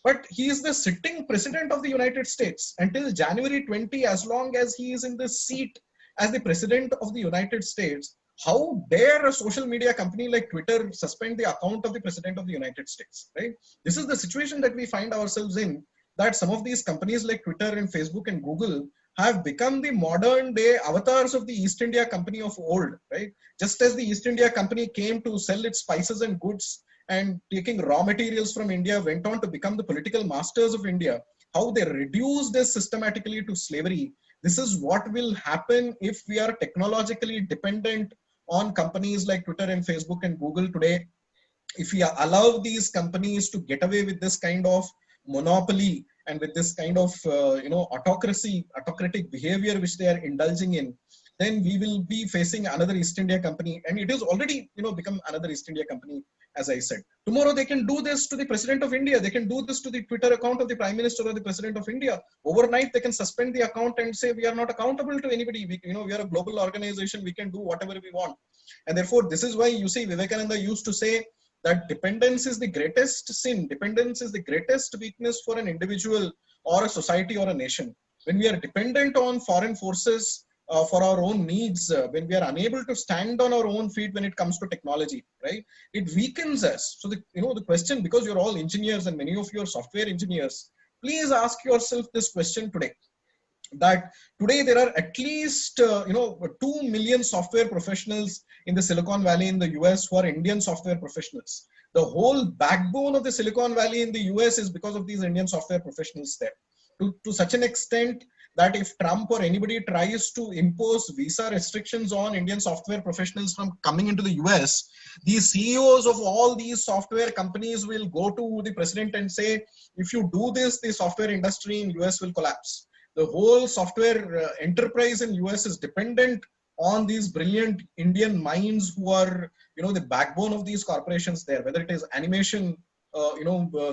But he is the sitting President of the United States until January 20, as long as he is in the seat as the President of the United States. How dare a social media company like Twitter suspend the account of the President of the United States, right? This is the situation that we find ourselves in, that some of these companies like Twitter and Facebook and Google have become the modern day avatars of the East India Company of old, right? Just as the East India Company came to sell its spices and goods and taking raw materials from India, went on to become the political masters of India, how they reduced this systematically to slavery. This is what will happen if we are technologically dependent on companies like Twitter and Facebook and Google today. If we allow these companies to get away with this kind of monopoly and with this kind of autocratic behavior which they are indulging in, then we will be facing another East India Company, and it is already become another East India Company, as I said. Tomorrow they can do this to the President of India. They can do this to the Twitter account of the Prime Minister or the President of India. Overnight they can suspend the account and say we are not accountable to anybody. We are a global organization. We can do whatever we want. And therefore this is why you see Vivekananda used to say that dependence is the greatest sin. Dependence is the greatest weakness for an individual or a society or a nation. When we are dependent on foreign forces for our own needs, when we are unable to stand on our own feet when it comes to technology, right? It weakens us. So the question, because you're all engineers and many of you are software engineers, please ask yourself this question today. That today there are at least 2 million software professionals in the Silicon Valley in the US who are Indian software professionals. The whole backbone of the Silicon Valley in the US is because of these Indian software professionals there. To such an extent that if Trump or anybody tries to impose visa restrictions on Indian software professionals from coming into the US, the CEOs of all these software companies will go to the president and say, if you do this, the software industry in US will collapse. The whole software enterprise in US is dependent on these brilliant Indian minds who are, the backbone of these corporations there, whether it is animation,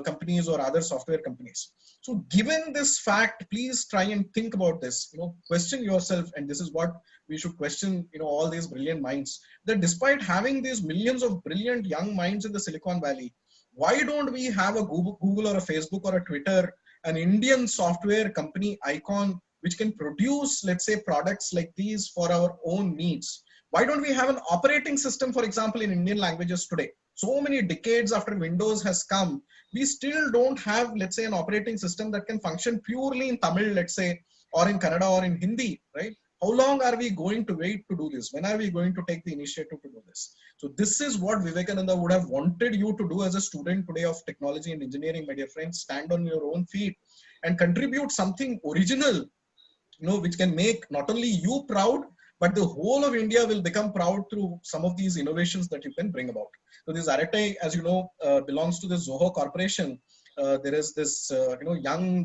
companies or other software companies. So given this fact, please try and think about this, question yourself. And this is what we should question, all these brilliant minds, that despite having these millions of brilliant young minds in the Silicon Valley, why don't we have a Google or a Facebook or a Twitter, an Indian software company icon, which can produce, let's say, products like these for our own needs? Why don't we have an operating system, for example, in Indian languages today? So many decades after Windows has come, we still don't have, let's say, an operating system that can function purely in Tamil, let's say, or in Kannada or in Hindi, right? How long are we going to wait to do this? When are we going to take the initiative to do this? So this is what Vivekananda would have wanted you to do as a student today of technology and engineering, my dear friends. Stand on your own feet and contribute something original, which can make not only you proud, but the whole of India will become proud through some of these innovations that you can bring about. So this Arate, as you know, belongs to the Zoho Corporation. There is this, young,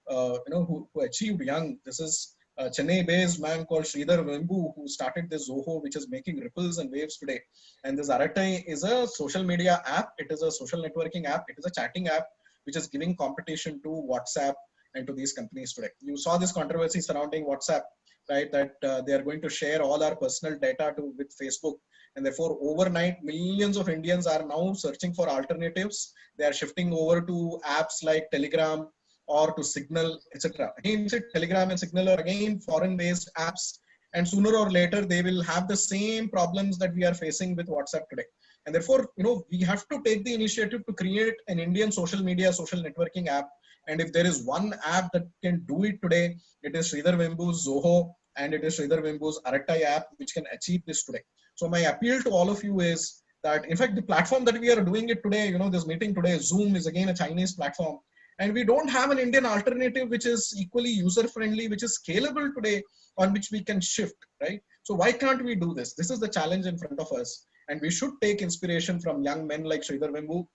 who achieved young. This is a Chennai-based man called Sridhar Vembu who started this Zoho, which is making ripples and waves today. And this Arate is a social media app. It is a social networking app. It is a chatting app, which is giving competition to WhatsApp and to these companies today. You saw this controversy surrounding WhatsApp, right? That they are going to share all our personal data with Facebook. And therefore, overnight, millions of Indians are now searching for alternatives. They are shifting over to apps like Telegram or to Signal, etc. Again, Telegram and Signal are again foreign-based apps. And sooner or later, they will have the same problems that we are facing with WhatsApp today. And therefore, we have to take the initiative to create an Indian social media, social networking app. And if there is one app that can do it today, it is Sridhar Vembu's Zoho, and it is Sridhar Vembu's Aratai app, which can achieve this today. So my appeal to all of you is that, in fact, the platform that we are doing it today, this meeting today, Zoom, is again a Chinese platform. And we don't have an Indian alternative which is equally user-friendly, which is scalable today, on which we can shift, right? So why can't we do this? This is the challenge in front of us. And we should take inspiration from young men like Sridhar Vembu,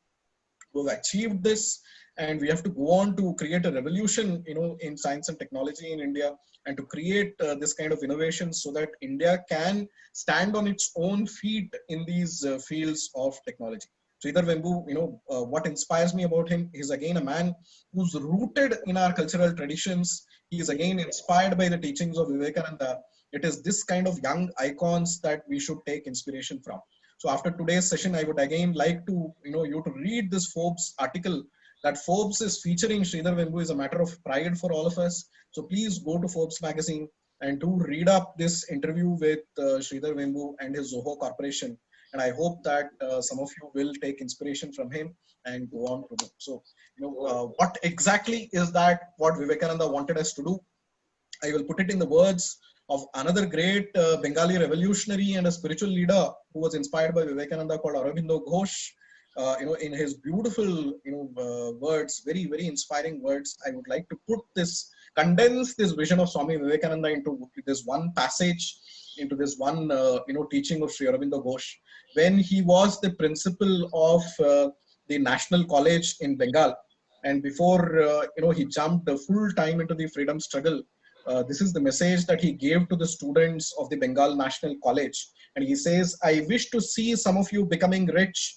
who have achieved this, and we have to go on to create a revolution, in science and technology in India, and to create this kind of innovation so that India can stand on its own feet in these fields of technology. Sridhar Vembu, what inspires me about him is again a man who's rooted in our cultural traditions. He is again inspired by the teachings of Vivekananda. It is this kind of young icons that we should take inspiration from. So after today's session, I would again like to, you to read this Forbes article. That Forbes is featuring Sridhar Vembu is a matter of pride for all of us. So please go to Forbes magazine and do read up this interview with Sridhar Vembu and his Zoho Corporation. And I hope that some of you will take inspiration from him and go on to do. So, what exactly is that what Vivekananda wanted us to do? I will put it in the words of another great Bengali revolutionary and a spiritual leader who was inspired by Vivekananda, called Aurobindo Ghosh. In his beautiful, words, very, very inspiring words, I would like to condense this vision of Swami Vivekananda into this one passage, into this one, teaching of Sri Aurobindo Ghosh. When he was the principal of the National College in Bengal, and before, he jumped full time into the freedom struggle, this is the message that he gave to the students of the Bengal National College. And he says, I wish to see some of you becoming rich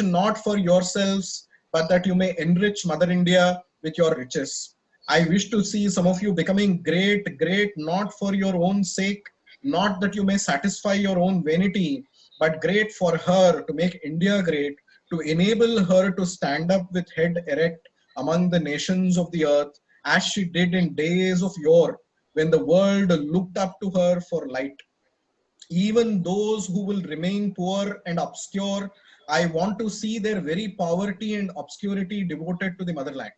not for yourselves, but that you may enrich Mother India with your riches. I wish to see some of you becoming great not for your own sake, not that you may satisfy your own vanity, but great for her, to make India great, to enable her to stand up with head erect among the nations of the earth, as she did in days of yore, when the world looked up to her for light. Even those who will remain poor and obscure, I want to see their very poverty and obscurity devoted to the motherland.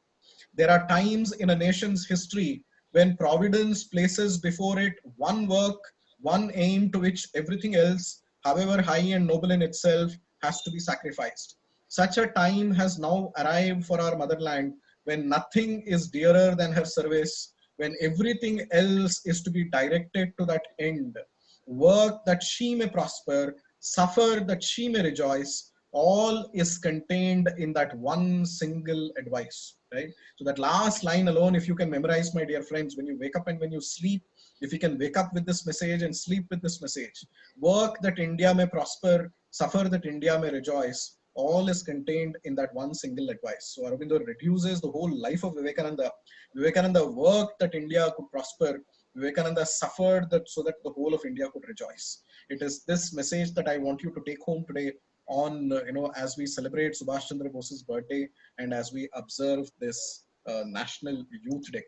There are times in a nation's history when providence places before it one work, one aim to which everything else, however high and noble in itself, has to be sacrificed. Such a time has now arrived for our motherland, when nothing is dearer than her service, when everything else is to be directed to that end. Work that she may prosper, suffer that she may rejoice, all is contained in that one single advice, right? So that last line alone, if you can memorize, my dear friends, when you wake up and when you sleep, if you can wake up with this message and sleep with this message, work that India may prosper, suffer that India may rejoice, all is contained in that one single advice. So Aurobindo reduces the whole life of Vivekananda. Vivekananda worked that India could prosper. Vivekananda suffered that so that the whole of India could rejoice. It is this message that I want you to take home today on, as we celebrate Subhash Chandra Bose's birthday and as we observe this National Youth Day.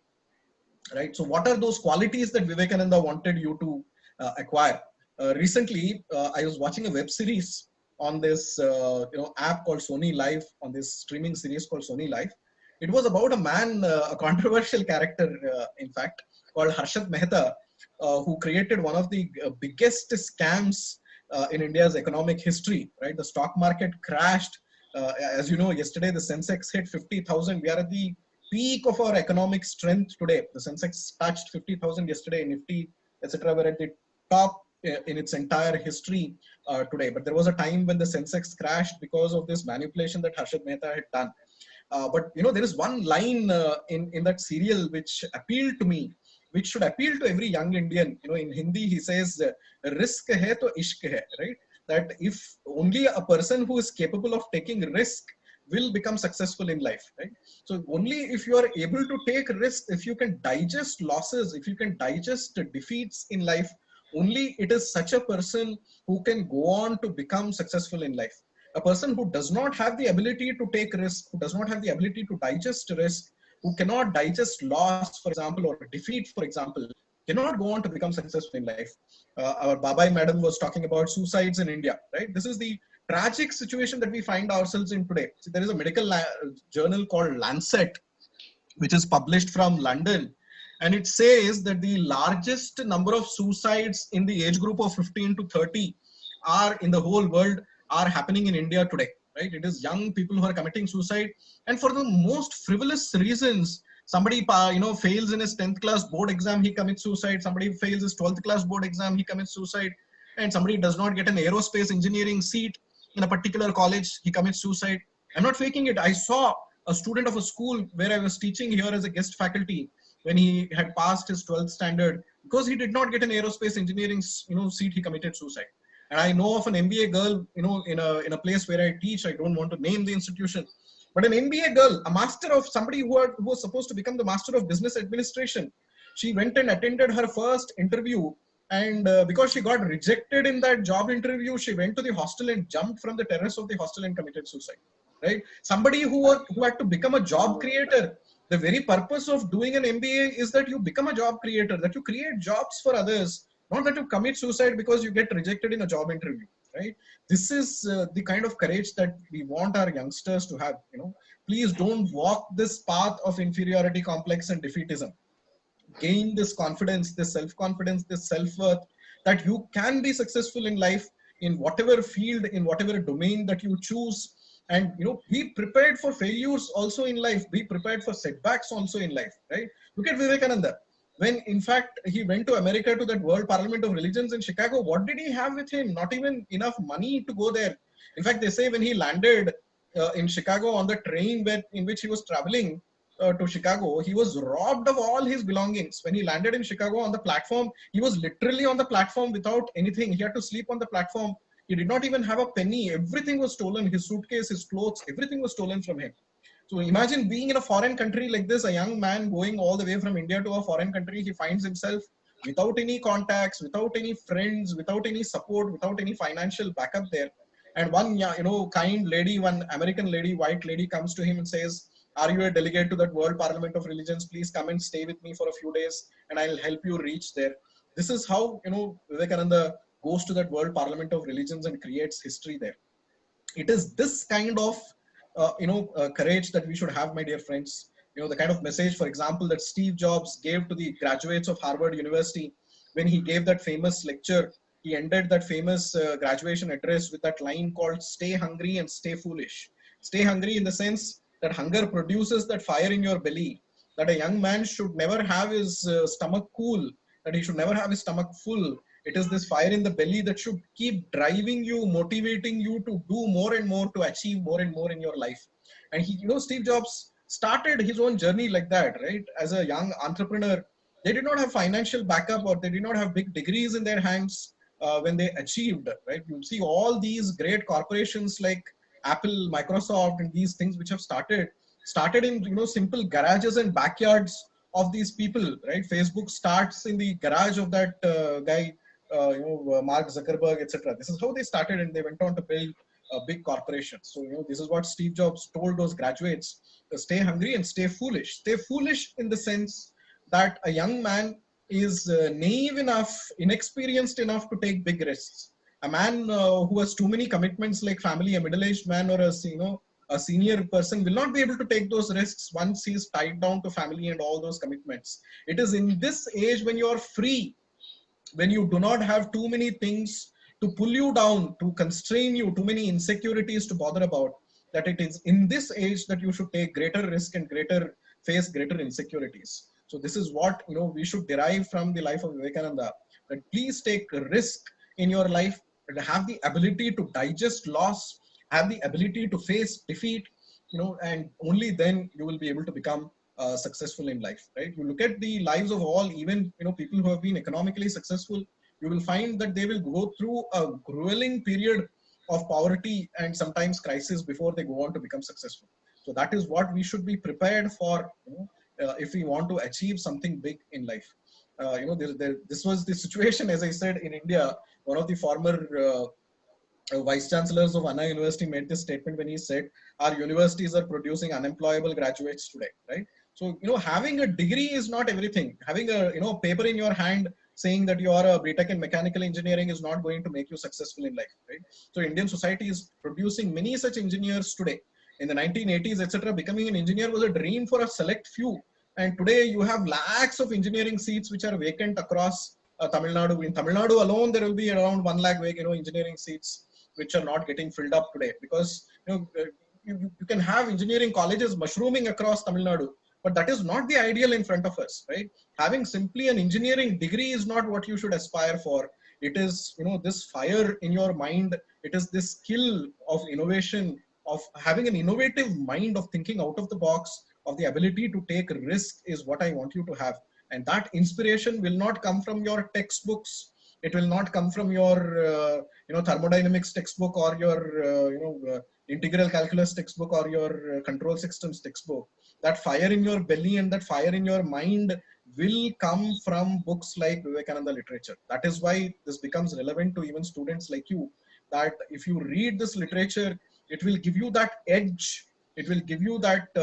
Right. So what are those qualities that Vivekananda wanted you to acquire? Recently, I was watching a web series on this, app called Sony Live, on this streaming series called Sony Live. It was about a man, a controversial character, in fact, called Harshad Mehta, who created one of the biggest scams in India's economic history, right? The stock market crashed. As you know, yesterday the Sensex hit 50,000. We are at the peak of our economic strength today. The Sensex touched 50,000 yesterday, Nifty, etc. were at the top in its entire history today. But there was a time when the Sensex crashed because of this manipulation that Harshad Mehta had done. But there is one line in that serial which appealed to me, which should appeal to every young Indian. In Hindi he says, risk hai to ishq hai, right? That if only a person who is capable of taking risk will become successful in life, right? So only if you are able to take risks, if you can digest losses, if you can digest defeats in life, only it is such a person who can go on to become successful in life. A person who does not have the ability to take risk, who does not have the ability to digest risk, who cannot digest loss, for example, or defeat, for example, cannot go on to become successful in life. Our Babai madam was talking about suicides in India, right? This is the tragic situation that we find ourselves in today. So there is a medical journal called Lancet, which is published from London. And it says that the largest number of suicides in the age group of 15 to 30 are in the whole world are happening in India today, right? It is young people who are committing suicide, and for the most frivolous reasons. Somebody, fails in his 10th class board exam, he commits suicide. Somebody fails his 12th class board exam, he commits suicide. And somebody does not get an aerospace engineering seat in a particular college, he commits suicide. I'm not faking it. I saw a student of a school where I was teaching here as a guest faculty, when he had passed his 12th standard, because he did not get an aerospace engineering, seat, he committed suicide. And I know of an MBA girl, in a place where I teach. I don't want to name the institution, but an MBA girl, a master of somebody who was supposed to become the master of business administration, she went and attended her first interview. And because she got rejected in that job interview, she went to the hostel and jumped from the terrace of the hostel and committed suicide. Right? Somebody who had to become a job creator. The very purpose of doing an MBA is that you become a job creator, that you create jobs for others, not that you commit suicide because you get rejected in a job interview. Right? This is the kind of courage that we want our youngsters to have. Please don't walk this path of inferiority complex and defeatism. Gain this confidence, this self-confidence, this self-worth, that you can be successful in life, in whatever field, in whatever domain that you choose. And be prepared for failures also in life, be prepared for setbacks also in life. Right? Look at Vivekananda. When in fact he went to America, to that World Parliament of Religions in Chicago, what did he have with him? Not even enough money to go there. In fact, they say when he landed in Chicago on the train in which he was traveling to Chicago, he was robbed of all his belongings. When he landed in Chicago on the platform, he was literally on the platform without anything. He had to sleep on the platform. He did not even have a penny. Everything was stolen. His suitcase, his clothes, everything was stolen from him. So imagine being in a foreign country like this, a young man going all the way from India to a foreign country. He finds himself without any contacts, without any friends, without any support, without any financial backup there. And one, kind lady, one American lady, white lady, comes to him and says, "Are you a delegate to that World Parliament of Religions? Please come and stay with me for a few days and I'll help you reach there." This is how, Vivekananda goes to that World Parliament of Religions and creates history there. It is this kind of courage that we should have, my dear friends. The kind of message, for example, that Steve Jobs gave to the graduates of Harvard University when he gave that famous lecture. He ended that famous graduation address with that line called "Stay hungry and stay foolish." Stay hungry in the sense that hunger produces that fire in your belly, that a young man should never have his stomach cool, that he should never have his stomach full. It is this fire in the belly that should keep driving you, motivating you to do more and more, to achieve more and more in your life. And Steve Jobs started his own journey like that, right? As a young entrepreneur, they did not have financial backup, or they did not have big degrees in their hands when they achieved, right? You see all these great corporations like Apple, Microsoft, and these things which have started in simple garages and backyards of these people, right? Facebook starts in the garage of that guy, Mark Zuckerberg, etc. This is how they started, and they went on to build big corporations. So this is what Steve Jobs told those graduates: stay hungry and stay foolish. Stay foolish in the sense that a young man is naive enough, inexperienced enough to take big risks. A man who has too many commitments, like family, a middle-aged man, or a senior person, will not be able to take those risks once he is tied down to family and all those commitments. It is in this age, when you are free, when you do not have too many things to pull you down, to constrain you, too many insecurities to bother about, that it is in this age that you should take greater risk and face greater insecurities. So this is what we should derive from the life of Vivekananda, that please take risk in your life, and have the ability to digest loss, have the ability to face defeat, and only then you will be able to become successful in life, right? You look at the lives of all, even people who have been economically successful, you will find that they will go through a grueling period of poverty and sometimes crisis before they go on to become successful. So that is what we should be prepared for, if we want to achieve something big in life. This was the situation, as I said, in India. One of the former vice chancellors of Anna University made this statement when he said, "Our universities are producing unemployable graduates today," right? So, having a degree is not everything. Having a, paper in your hand saying that you are a BTech in mechanical engineering is not going to make you successful in life, right? So Indian society is producing many such engineers today. In the 1980s, etc., becoming an engineer was a dream for a select few. And today you have lakhs of engineering seats which are vacant across Tamil Nadu. In Tamil Nadu alone, there will be around 1 lakh engineering seats which are not getting filled up today, because you can have engineering colleges mushrooming across Tamil Nadu, but that is not the ideal in front of us, right? Having simply an engineering degree is not what you should aspire for. It is, this fire in your mind. It is this skill of innovation, of having an innovative mind, of thinking out of the box, of the ability to take risk is what I want you to have. And that inspiration will not come from your textbooks. It will not come from your, thermodynamics textbook, or your, integral calculus textbook, or your control systems textbook. That fire in your belly and that fire in your mind will come from books like Vivekananda literature. That is why this becomes relevant to even students like you, that if you read this literature, it will give you that edge. It will give you that,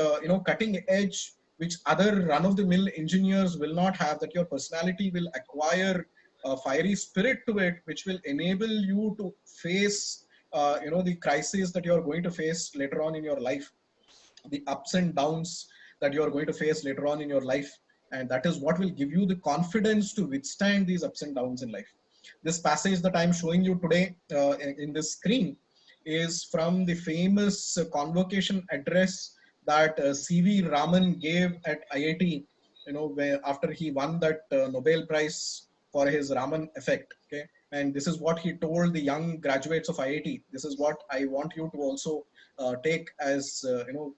cutting edge, which other run-of-the-mill engineers will not have, that your personality will acquire a fiery spirit to it, which will enable you to face, the crises that you're going to face later on in your life, the ups and downs that you're going to face later on in your life. And that is what will give you the confidence to withstand these ups and downs in life. This passage that I'm showing you today in this screen is from the famous convocation address that C.V. Raman gave at IIT, where after he won that Nobel Prize for his Raman effect. Okay, and this is what he told the young graduates of IIT. This is what I want you to also take as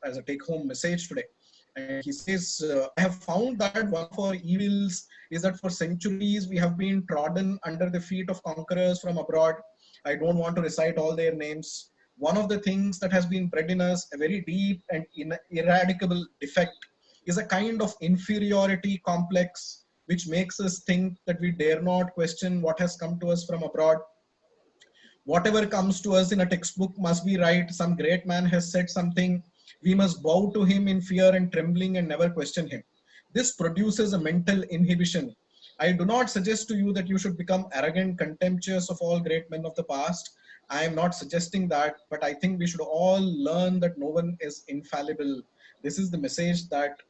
as a take-home message today. And he says, I have found that one of our evils is that for centuries we have been trodden under the feet of conquerors from abroad. I don't want to recite all their names. One of the things that has been bred in us, a very deep and ineradicable defect, is a kind of inferiority complex, which makes us think that we dare not question what has come to us from abroad. Whatever comes to us in a textbook must be right. Some great man has said something. We must bow to him in fear and trembling and never question him. This produces a mental inhibition. I do not suggest to you that you should become arrogant, contemptuous of all great men of the past. I am not suggesting that, but I think we should all learn that no one is infallible. This is the message that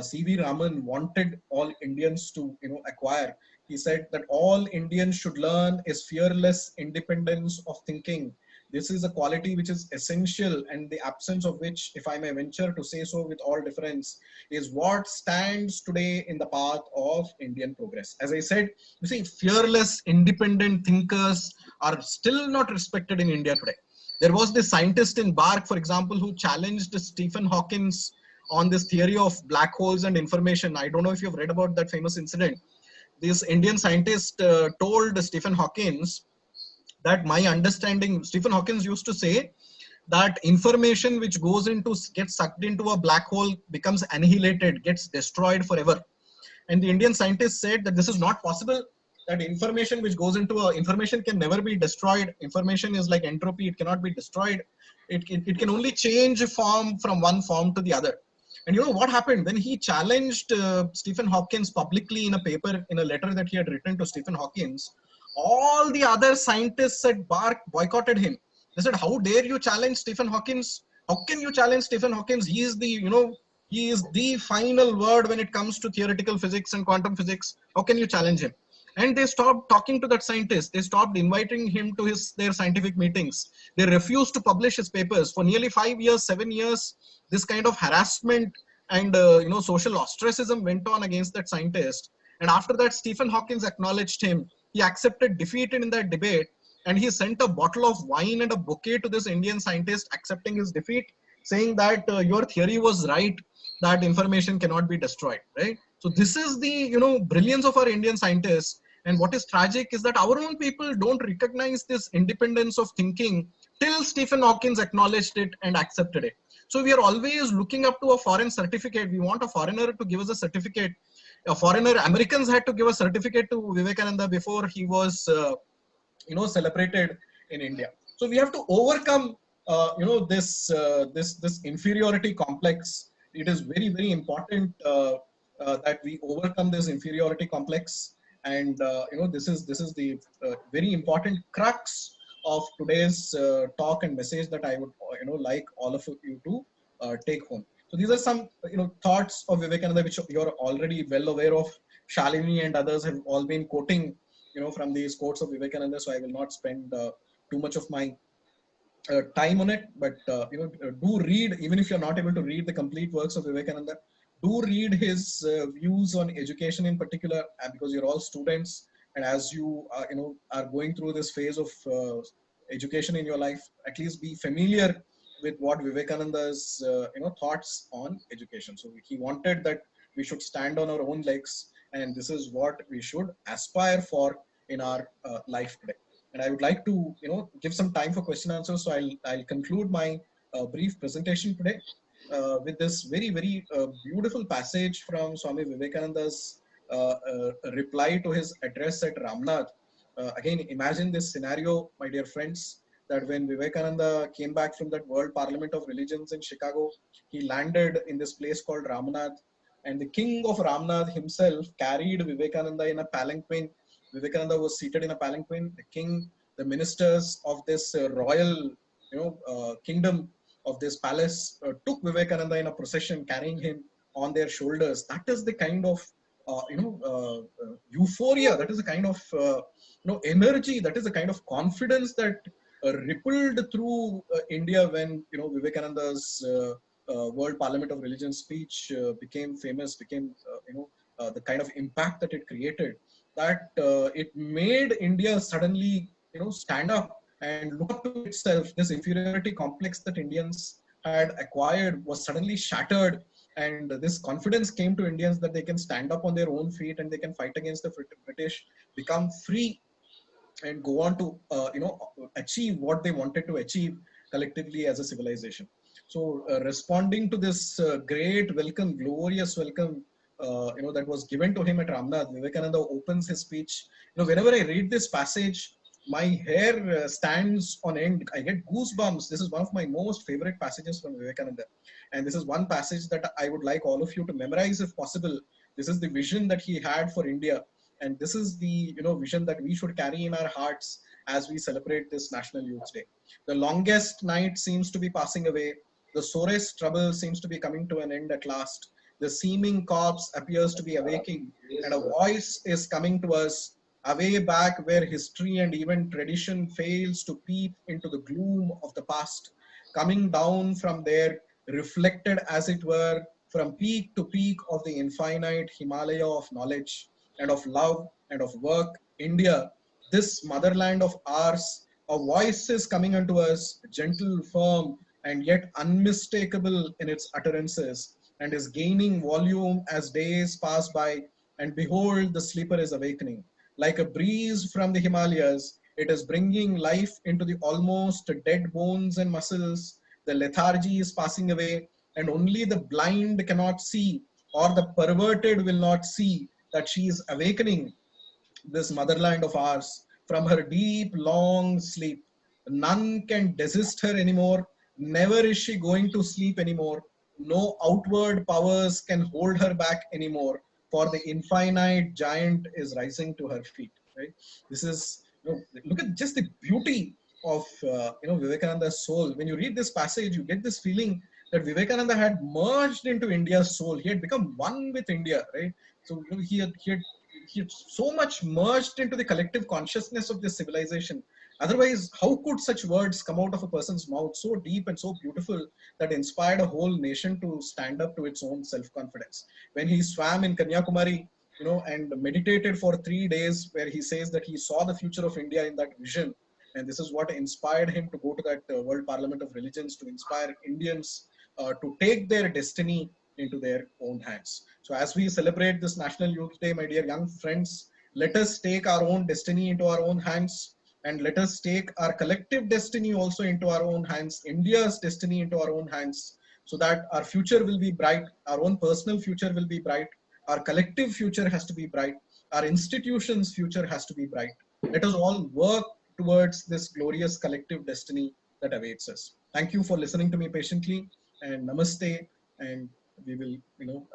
C.V. Raman wanted all Indians to acquire. He said that all Indians should learn is fearless independence of thinking. This is a quality which is essential, and the absence of which, if I may venture to say so with all deference, is what stands today in the path of Indian progress. As I said, you see, fearless independent thinkers are still not respected in India today. There was this scientist in Bark, for example, who challenged Stephen Hawking's on this theory of black holes and information. I don't know if you've read about that famous incident. This Indian scientist told Stephen Hawking that my understanding, Stephen Hawking used to say that information which gets sucked into a black hole becomes annihilated, gets destroyed forever. And the Indian scientist said that this is not possible, that information which goes into information can never be destroyed. Information is like entropy, it cannot be destroyed. It can only change form from one form to the other. And you know what happened? When he challenged Stephen Hawking publicly in a paper, in a letter that he had written to Stephen Hawking, all the other scientists at Bark boycotted him. They said, how dare you challenge Stephen Hawking? How can you challenge Stephen Hawking? He is he is the final word when it comes to theoretical physics and quantum physics. How can you challenge him? And they stopped talking to that scientist. They stopped inviting him to their scientific meetings. They refused to publish his papers. For nearly 5 years, 7 years, this kind of harassment and social ostracism went on against that scientist. And after that, Stephen Hawking acknowledged him. He accepted defeat in that debate, and he sent a bottle of wine and a bouquet to this Indian scientist, accepting his defeat, saying that your theory was right, that information cannot be destroyed, right? So this is the brilliance of our Indian scientists. And what is tragic is that our own people don't recognize this independence of thinking till Stephen Hawking acknowledged it and accepted it. So we are always looking up to a foreign certificate. We want a foreigner to give us a certificate. Americans had to give a certificate to Vivekananda before he was, celebrated in India. So we have to overcome, this inferiority complex. It is very, very important that we overcome this inferiority complex. And this is the very important crux of today's talk and message that I would like all of you to take home. So these are some thoughts of Vivekananda which you're already well aware of. Shalini and others have all been quoting from these quotes of Vivekananda, so I will not spend too much of my time on it, but do read, even if you're not able to read the complete works of Vivekananda, do read his views on education in particular, because you're all students, and as you are going through this phase of education in your life, at least be familiar with what Vivekananda's thoughts on education. So he wanted that we should stand on our own legs, and this is what we should aspire for in our life today. And I would like to give some time for question answers. So I'll conclude my brief presentation today with this very beautiful passage from Swami Vivekananda's reply to his address at Ramnath. Again, imagine this scenario, my dear friends, that when Vivekananda came back from that World Parliament of Religions in Chicago, he landed in this place called Ramnath, and the king of Ramnath himself carried Vivekananda in a palanquin. Vivekananda was seated in a palanquin. The king, the ministers of this royal, kingdom of this palace took Vivekananda in a procession, carrying him on their shoulders. That is the kind of, euphoria. That is the kind of, energy. That is the kind of confidence that rippled through India when, Vivekananda's World Parliament of Religion speech became famous, became, the kind of impact that it created, that it made India suddenly, stand up and look up to itself. This inferiority complex that Indians had acquired was suddenly shattered, and this confidence came to Indians that they can stand up on their own feet and they can fight against the British, become free, and go on to achieve what they wanted to achieve collectively as a civilization. So responding to this great welcome, glorious welcome, that was given to him at Ramnath, Vivekananda opens his speech. Whenever I read this passage, my hair stands on end. I get goosebumps. This is one of my most favorite passages from Vivekananda, and this is one passage that I would like all of you to memorize if possible. This is the vision that he had for India, and this is the vision that we should carry in our hearts as we celebrate this National Youth Day. The longest night seems to be passing away. The sorest trouble seems to be coming to an end at last. The seeming corpse appears to be awaking, and a voice is coming to us, away back where history and even tradition fails to peep into the gloom of the past, coming down from there, reflected as it were from peak to peak of the infinite Himalaya of knowledge and of love and of work, India, this motherland of ours, a voice is coming unto us, gentle, firm, and yet unmistakable in its utterances, and is gaining volume as days pass by, and behold, the sleeper is awakening. Like a breeze from the Himalayas, it is bringing life into the almost dead bones and muscles. The lethargy is passing away, and only the blind cannot see, or the perverted will not see, that she is awakening this motherland of ours from her deep, long sleep. None can desist her anymore. Never is she going to sleep anymore. No outward powers can hold her back anymore, for the infinite giant is rising to her feet. Right? This is, look at just the beauty of Vivekananda's soul. When you read this passage, you get this feeling that Vivekananda had merged into India's soul. He had become one with India, right? So he had so much merged into the collective consciousness of this civilization. Otherwise, how could such words come out of a person's mouth so deep and so beautiful that inspired a whole nation to stand up to its own self-confidence? When he swam in Kanyakumari, and meditated for 3 days, where he says that he saw the future of India in that vision, and this is what inspired him to go to that World Parliament of Religions, to inspire Indians to take their destiny into their own hands. So as we celebrate this National Youth Day, my dear young friends, let us take our own destiny into our own hands, and let us take our collective destiny also into our own hands, India's destiny into our own hands, so that our future will be bright, our own personal future will be bright, our collective future has to be bright, our institution's future has to be bright. Let us all work towards this glorious collective destiny that awaits us. Thank you for listening to me patiently, and namaste, and we will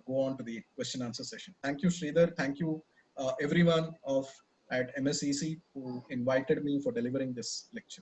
go on to the question answer session. Thank you, Sridhar. Thank you everyone of at MSEC who invited me for delivering this lecture.